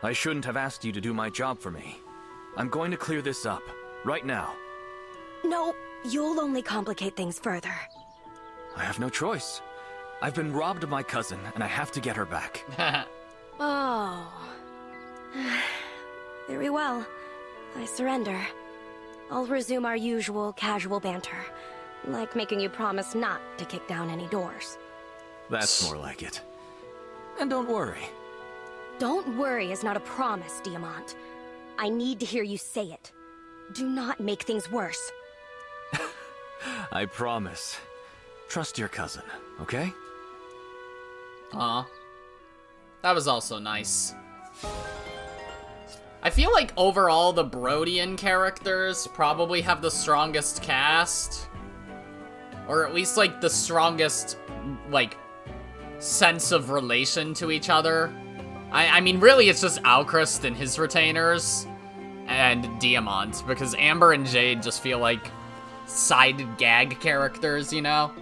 I shouldn't have asked you to do my job for me. I'm going to clear this up, right now. No, you'll only complicate things further. I have no choice. I've been robbed of my cousin, and I have to get her back. Oh. Very well. I surrender. I'll resume our usual casual banter, like making you promise not to kick down any doors. That's more like it. And don't worry. Don't worry is not a promise, Diamant. I need to hear you say it. Do not make things worse. I promise. Trust your cousin, okay? Aw. That was also nice. I feel like overall the Brodian characters probably have the strongest cast. Or at least, like, the strongest, like, sense of relation to each other. I mean, really, it's just Alcryst and his retainers and Diamant, because Amber and Jade just feel like side gag characters, you know?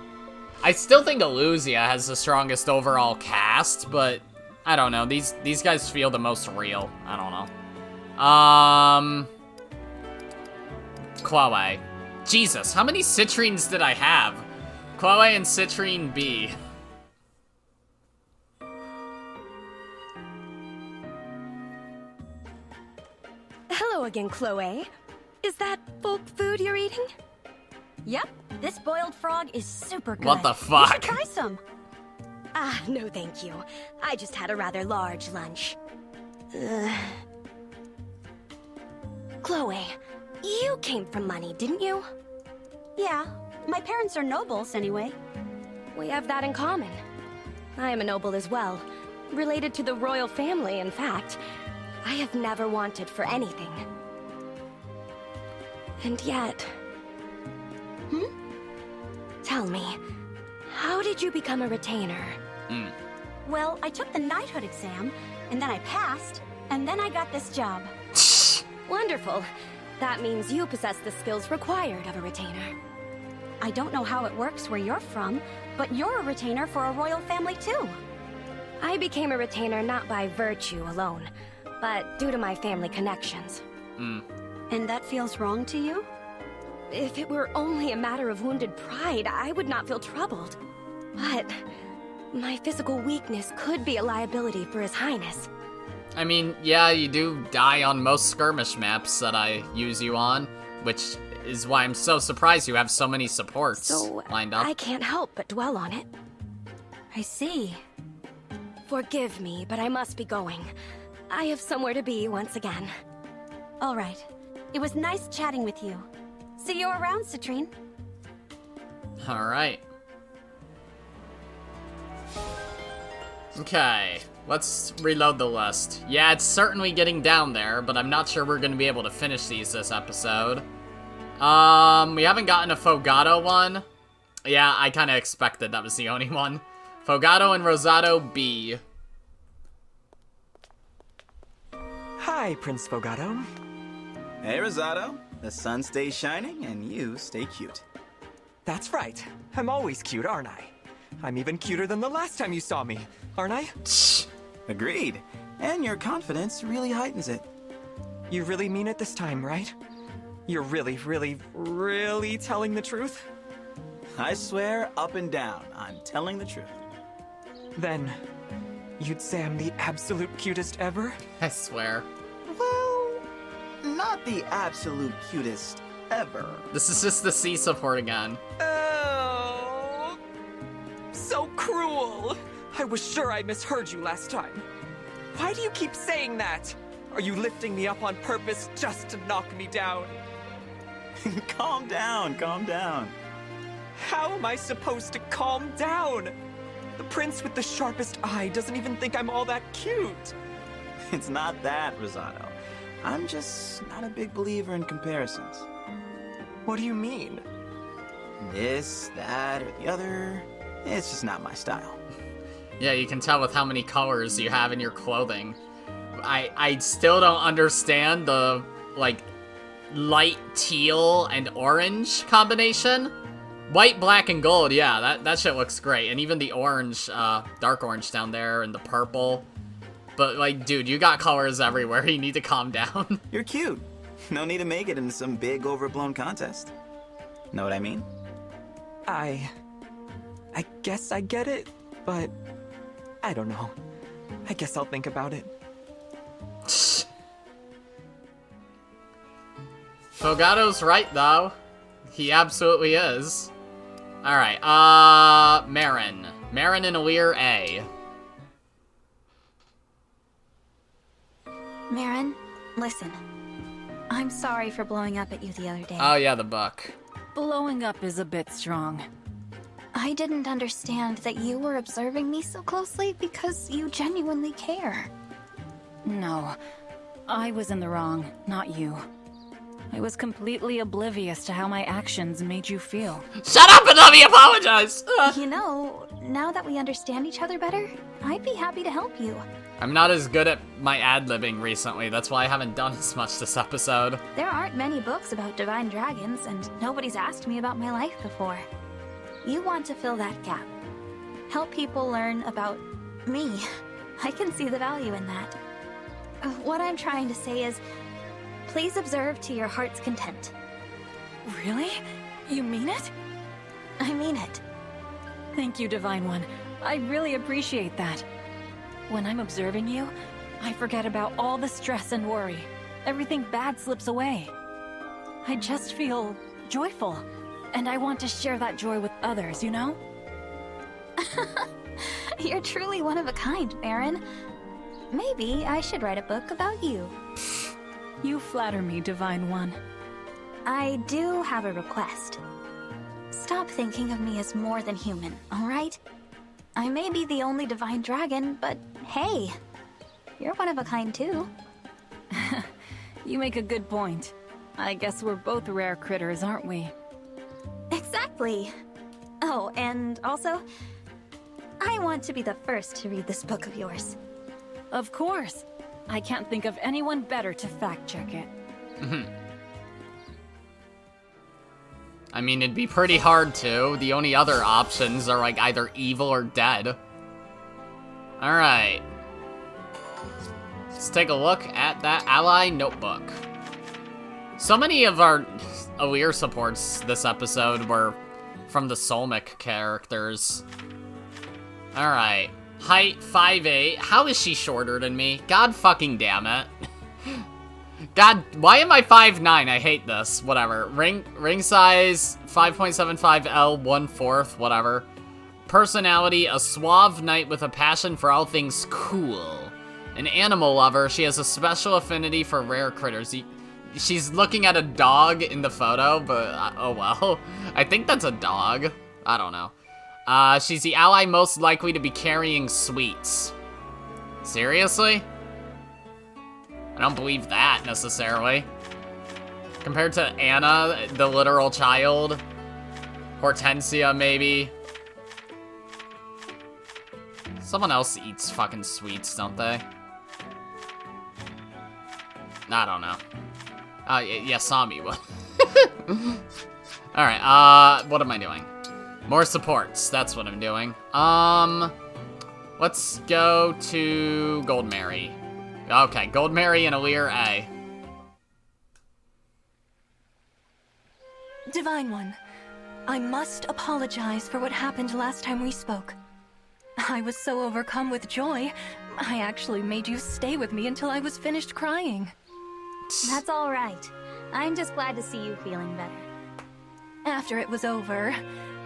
I still think Eluzia has the strongest overall cast, but I don't know. These guys feel the most real. I don't know. Chloe. Jesus, how many Citrines did I have? Chloe and Citrinne B. Hello again, Chloe. Is that folk food you're eating? Yep, this boiled frog is super good. What the fuck? You should try some. No thank you. I just had a rather large lunch. Chloe, you came from money, didn't you? Yeah, my parents are nobles anyway. We have that in common. I am a noble as well. Related to the royal family, in fact. I have never wanted for anything. And yet... Tell me, how did you become a retainer? Well, I took the knighthood exam, and then I passed, and then I got this job. Wonderful. That means you possess the skills required of a retainer. I don't know how it works where you're from, but you're a retainer for a royal family too. I became a retainer not by virtue alone, but due to my family connections. And that feels wrong to you? If it were only a matter of wounded pride, I would not feel troubled. But my physical weakness could be a liability for His Highness. I mean, yeah, you do die on most skirmish maps that I use you on, which is why I'm so surprised you have so many supports lined up. I can't help but dwell on it. I see. Forgive me, but I must be going. I have somewhere to be once again. All right. It was nice chatting with you. See you around, Citrinne. Alright. Okay, let's reload the list. Yeah, it's certainly getting down there, but I'm not sure we're going to be able to finish these this episode. We haven't gotten a Fogado one. Yeah, I kind of expected that was the only one. Fogado and Rosado B. Hi, Prince Fogado. Hey, Rosado. The sun stays shining and you stay cute. That's right. I'm always cute, aren't I? I'm even cuter than the last time you saw me, aren't I? Agreed. And your confidence really heightens it. You really mean it this time, right? You're really, really, really telling the truth? I swear up and down, I'm telling the truth. Then, you'd say I'm the absolute cutest ever? I swear. Well, not the absolute cutest ever. This is just the C support again. Oh, so cruel. I was sure I misheard you last time. Why do you keep saying that? Are you lifting me up on purpose just to knock me down? Calm down, calm down. How am I supposed to calm down? The prince with the sharpest eye doesn't even think I'm all that cute. It's not that, Rosado. I'm just not a big believer in comparisons. What do you mean? This, that, or the other. It's just not my style. Yeah, you can tell with how many colors you have in your clothing. I still don't understand the, like, light teal and orange combination. White, black, and gold, yeah, that shit looks great. And even the orange, dark orange down there, and the purple. But, like, dude, you got colors everywhere. You need to calm down. You're cute. No need to make it into some big, overblown contest. Know what I mean? I guess I get it, but I don't know. I guess I'll think about it. Fogado's right, though. He absolutely is. Alright, Merrin. Merrin and Alir A. Merrin, listen. I'm sorry for blowing up at you the other day. Oh yeah, the book. Blowing up is a bit strong. I didn't understand that you were observing me so closely because you genuinely care. No, I was in the wrong, not you. I was completely oblivious to how my actions made you feel. Shut up and let me apologize! You know, now that we understand each other better, I'd be happy to help you. I'm not as good at my ad-libbing recently, that's why I haven't done as much this episode. There aren't many books about divine dragons, and nobody's asked me about my life before. You want to fill that gap. Help people learn about me. I can see the value in that. What I'm trying to say is, please observe to your heart's content. Really? You mean it? I mean it. Thank you, Divine One. I really appreciate that. When I'm observing you, I forget about all the stress and worry. Everything bad slips away. I just feel joyful, and I want to share that joy with others, you know? You're truly one of a kind, Merrin. Maybe I should write a book about you. You flatter me, Divine One. I do have a request. Stop thinking of me as more than human, alright? I may be the only divine dragon, but hey, you're one of a kind too. You make a good point. I guess we're both rare critters, aren't we? Exactly. Oh, and also, I want to be the first to read this book of yours. Of course. I can't think of anyone better to fact-check it. I mean, it'd be pretty hard to. The only other options are, like, either evil or dead. Alright. Let's take a look at that ally notebook. So many of our Alir supports this episode were from the Solmic characters. Alright. Height 5'8". How is she shorter than me? God fucking damn it. God, why am I 5'9"? I hate this. Whatever. Ring size 5.75 L 1/4. Whatever. Personality: a suave knight with a passion for all things cool. An animal lover. She has a special affinity for rare critters. She's looking at a dog in the photo, but oh well. I think that's a dog. I don't know. She's the ally most likely to be carrying sweets. Seriously? I don't believe that, necessarily. Compared to Anna, the literal child. Hortensia, maybe. Someone else eats fucking sweets, don't they? I don't know. Yeah, Sami would. Alright, what am I doing? More supports, that's what I'm doing. Let's go to Goldmary. Okay, Goldmary and Alir A. Divine One, I must apologize for what happened last time we spoke. I was so overcome with joy, I actually made you stay with me until I was finished crying. That's all right. I'm just glad to see you feeling better. After it was over,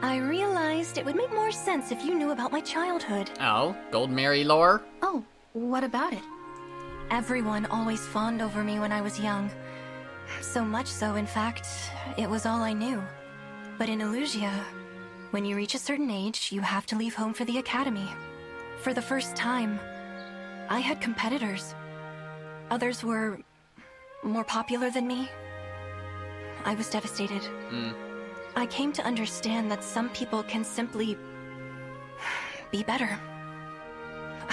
I realized it would make more sense if you knew about my childhood. Oh, Goldmary lore? Oh, what about it? Everyone always fawned over me when I was young. So much so, in fact, it was all I knew. But in Elusia, when you reach a certain age, you have to leave home for the academy. For the first time, I had competitors. Others were more popular than me. I was devastated. I came to understand that some people can simply be better.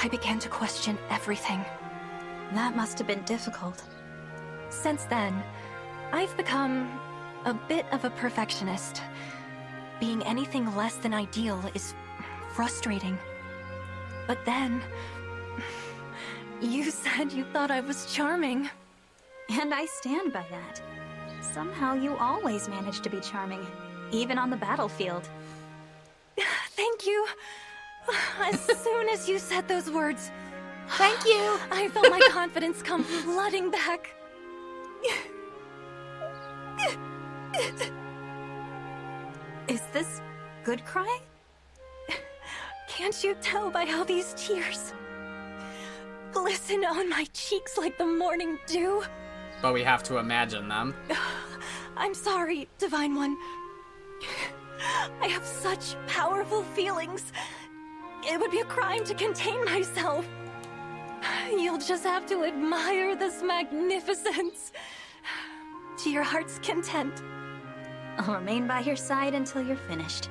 I began to question everything. That must have been difficult. Since then, I've become a bit of a perfectionist. Being anything less than ideal is frustrating. But then, you said you thought I was charming. And I stand by that. Somehow you always manage to be charming, even on the battlefield. Thank you. As soon as you said those words, thank you, I felt my confidence come flooding back. Is this good cry? Can't you tell by how these tears glisten on my cheeks like the morning dew? But we have to imagine them. I'm sorry, Divine One. I have such powerful feelings. It would be a crime to contain myself. You'll just have to admire this magnificence to your heart's content. I'll remain by your side until you're finished.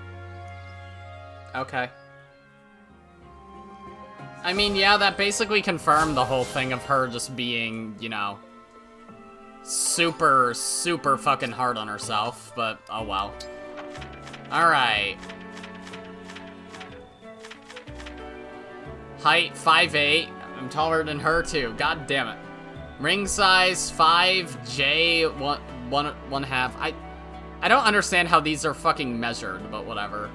Okay. I mean, yeah, that basically confirmed the whole thing of her just being, you know, super fucking hard on herself, but oh well. Alright. Height 5'8". I'm taller than her too. God damn it. Ring size 5J 1.5. I don't understand how these are fucking measured, but whatever.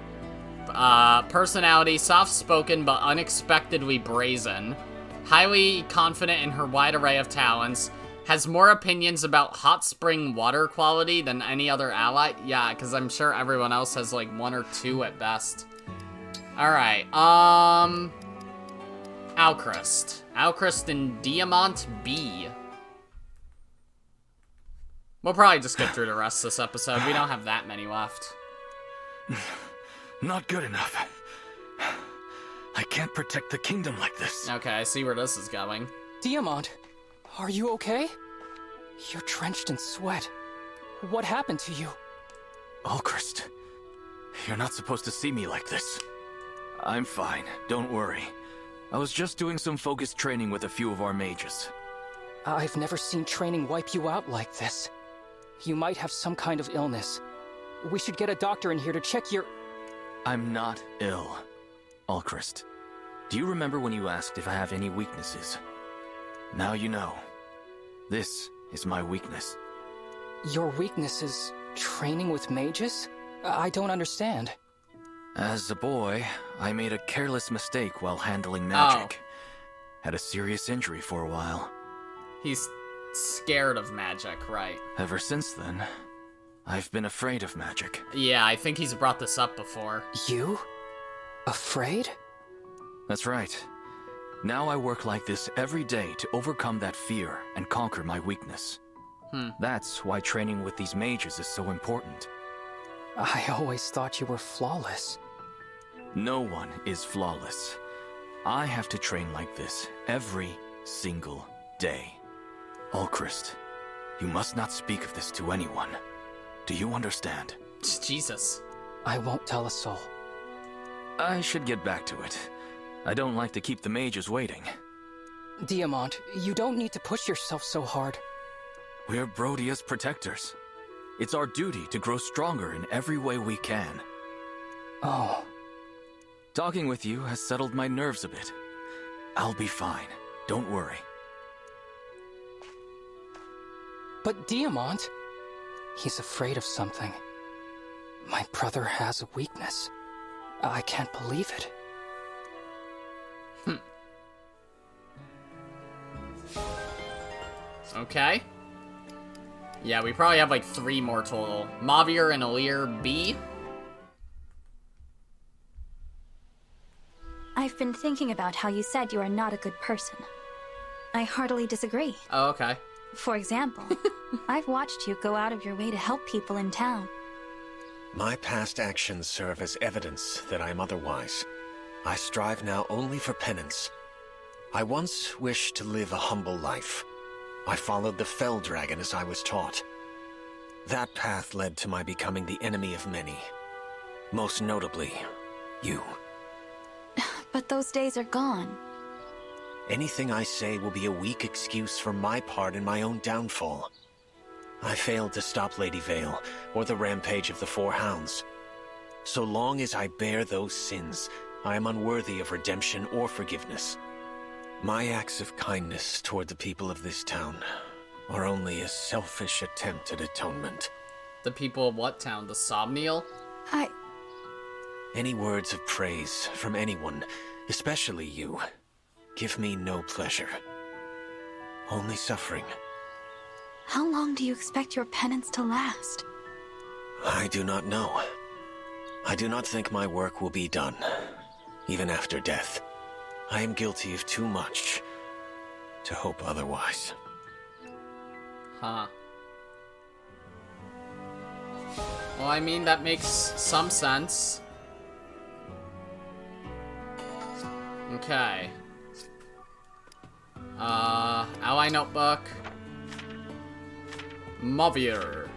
Personality, soft-spoken but unexpectedly brazen. Highly confident in her wide array of talents. Has more opinions about hot spring water quality than any other ally. Yeah, because I'm sure everyone else has like 1 or 2 at best. Alright, Alcryst. Alcryst and Diamant B. We'll probably just get through the rest of this episode. We don't have that many left. Not good enough. I can't protect the kingdom like this. Okay, I see where this is going. Diamant, are you okay? You're drenched in sweat. What happened to you? Alcryst, you're not supposed to see me like this. I'm fine, don't worry. I was just doing some focused training with a few of our mages. I've never seen training wipe you out like this. You might have some kind of illness. We should get a doctor in here to check your... I'm not ill. Alcryst, do you remember when you asked if I have any weaknesses? Now you know. This is my weakness. Your weakness is training with mages? I don't understand. As a boy, I made a careless mistake while handling magic. Had a serious injury for a while. He's scared of magic, right? Ever since then, I've been afraid of magic. Yeah, I think he's brought this up before. You? Afraid? That's right. Now I work like this every day to overcome that fear and conquer my weakness. That's why training with these mages is so important. I always thought you were flawless. No one is flawless. I have to train like this every single day. Alcryst, you must not speak of this to anyone. Do you understand? Jesus. I won't tell a soul. I should get back to it. I don't like to keep the mages waiting. Diamant, you don't need to push yourself so hard. We're Brodia's protectors. It's our duty to grow stronger in every way we can. Oh. Talking with you has settled my nerves a bit. I'll be fine. Don't worry. But Diamant, he's afraid of something. My brother has a weakness. I can't believe it. Okay. Yeah, we probably have like 3 more total. Mavir and Alir B. I've been thinking about how you said you are not a good person. I heartily disagree. Oh, okay. For example, I've watched you go out of your way to help people in town. My past actions serve as evidence that I am otherwise. I strive now only for penance. I once wished to live a humble life. I followed the fell dragon as I was taught. That path led to my becoming the enemy of many. Most notably, you. But those days are gone. Anything I say will be a weak excuse for my part in my own downfall. I failed to stop Lady Vale, or the rampage of the Four Hounds. So long as I bear those sins, I am unworthy of redemption or forgiveness. My acts of kindness toward the people of this town are only a selfish attempt at atonement. The people of what town? The Somniel? Any words of praise from anyone, especially you, give me no pleasure. Only suffering. How long do you expect your penance to last? I do not know. I do not think my work will be done, even after death. I am guilty of too much to hope otherwise. Huh. Well, I mean, that makes some sense. Okay. Ally notebook. Mavir.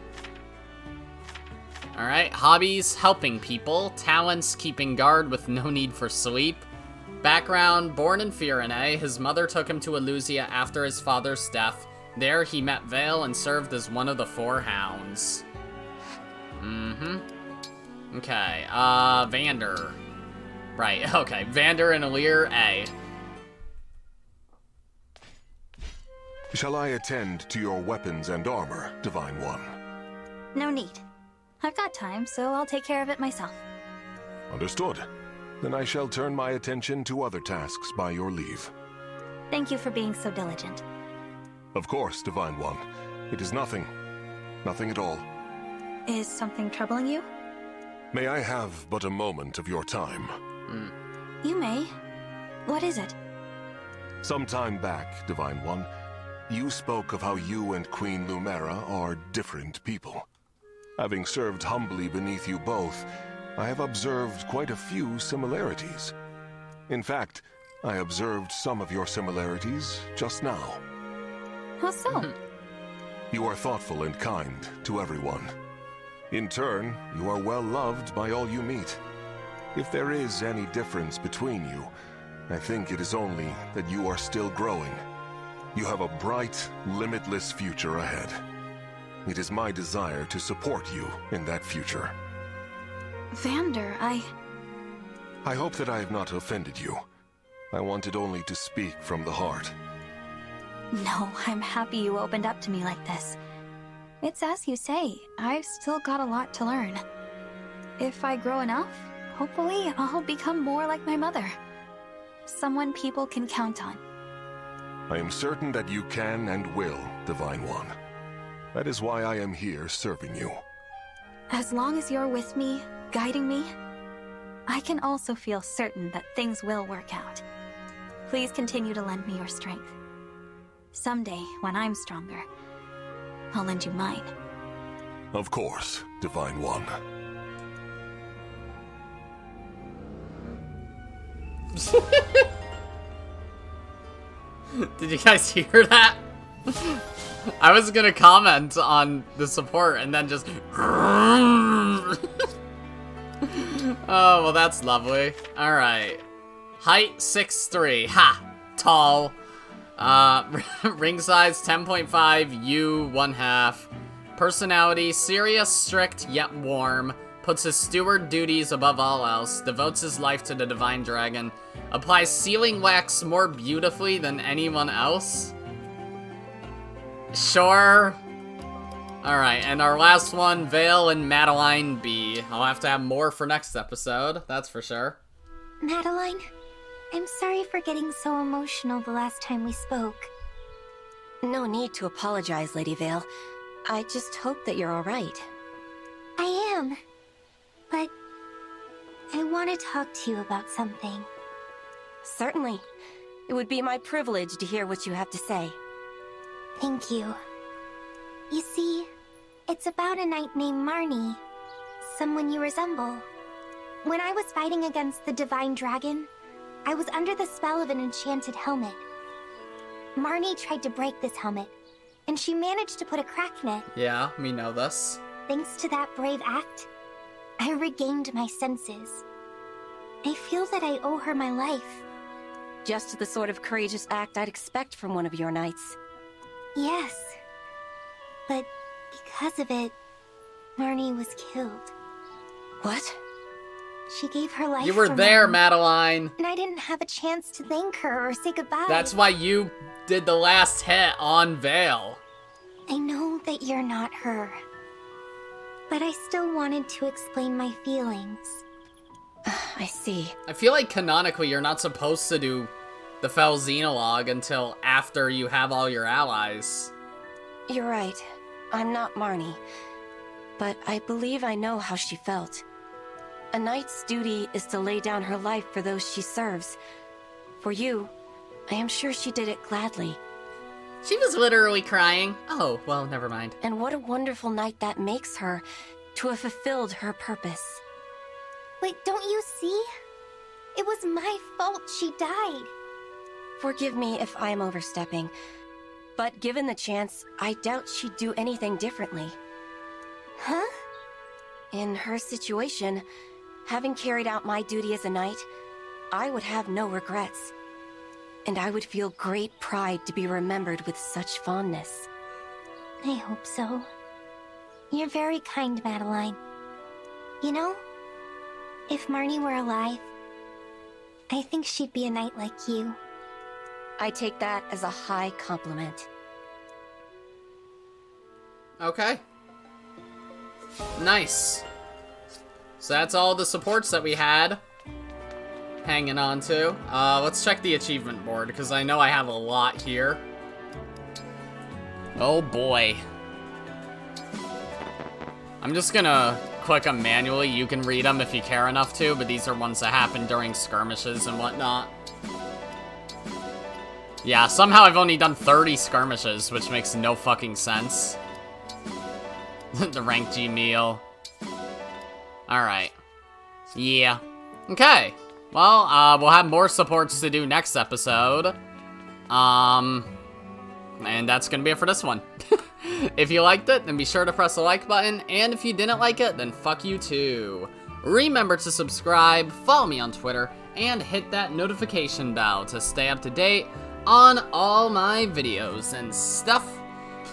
Alright, hobbies, helping people. Talents, keeping guard with no need for sleep. Background, born in Firene, his mother took him to Eleusia after his father's death. There he met Vale and served as one of the Four Hounds. Okay, Vander. Right, okay, Vander and Alir A. Shall I attend to your weapons and armor, Divine One? No need. I've got time, so I'll take care of it myself. Understood. Then I shall turn my attention to other tasks by your leave. Thank you for being so diligent. Of course, Divine One. It is nothing. Nothing at all. Is something troubling you? May I have but a moment of your time? You may. What is it? Some time back, Divine One, you spoke of how you and Queen Lumera are different people. Having served humbly beneath you both, I have observed quite a few similarities. In fact, I observed some of your similarities just now. How so? You are thoughtful and kind to everyone. In turn, you are well loved by all you meet. If there is any difference between you, I think it is only that you are still growing. You have a bright, limitless future ahead. It is my desire to support you in that future. Vander, I hope that I have not offended you. I wanted only to speak from the heart. No, I'm happy you opened up to me like this. It's as you say, I've still got a lot to learn. If I grow enough, hopefully I'll become more like my mother. Someone people can count on. I am certain that you can and will, Divine One. That is why I am here serving you. As long as you're with me, guiding me, I can also feel certain that things will work out. Please continue to lend me your strength. Someday, when I'm stronger, I'll lend you mine. Of course, Divine One. Did you guys hear that? I was gonna comment on the support and then just... Oh, well that's lovely. Alright. Height 6'3". Ha! Tall. Ring size 10.5, U 1/2. Personality, serious, strict, yet warm. Puts his steward duties above all else. Devotes his life to the Divine Dragon. Applies sealing wax more beautifully than anyone else. Sure. Alright, and our last one, Vale and Madeline B. I'll have to have more for next episode, that's for sure. Madeline, I'm sorry for getting so emotional the last time we spoke. No need to apologize, Lady Vale. I just hope that you're alright. I am. But I want to talk to you about something. Certainly. It would be my privilege to hear what you have to say. Thank you. You see, it's about a knight named Marnie. Someone you resemble. When I was fighting against the Divine Dragon, I was under the spell of an enchanted helmet. Marnie tried to break this helmet, and she managed to put a crack in it. Yeah, we know this. Thanks to that brave act, I regained my senses. I feel that I owe her my life. Just the sort of courageous act I'd expect from one of your knights. Yes. But because of it, Marnie was killed. What? She gave her life. You were there, Madeline. And I didn't have a chance to thank her or say goodbye. That's why you did the last hit on Vale. I know that you're not her. But I still wanted to explain my feelings. I see. I feel like canonically you're not supposed to do the Fel Xenologue until after you have all your allies. You're right. I'm not Marnie. But I believe I know how she felt. A knight's duty is to lay down her life for those she serves. For you, I am sure she did it gladly. She was literally crying. Oh, well, never mind. And what a wonderful knight that makes her, to have fulfilled her purpose. Wait, don't you see? It was my fault she died. Forgive me if I'm overstepping, but given the chance, I doubt she'd do anything differently. Huh? In her situation, having carried out my duty as a knight, I would have no regrets. And I would feel great pride to be remembered with such fondness. I hope so. You're very kind, Madeline. You know, if Marnie were alive, I think she'd be a knight like you. I take that as a high compliment. Okay. Nice. So that's all the supports that we had hanging on to. Let's check the achievement board, because I know I have a lot here. Oh boy. I'm just gonna click them manually. You can read them if you care enough to, but these are ones that happen during skirmishes and whatnot. Yeah, somehow I've only done 30 skirmishes, which makes no fucking sense. The rank G meal. Alright. Yeah. Okay. Well, we'll have more supports to do next episode. And that's gonna be it for this one. If you liked it, then be sure to press the like button, and if you didn't like it, then fuck you too. Remember to subscribe, follow me on Twitter, and hit that notification bell to stay up to date on all my videos and stuff.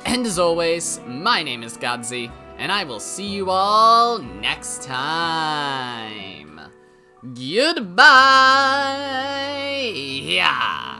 And as always, my name is Godzi, and I will see you all next time. Goodbye! Yeah.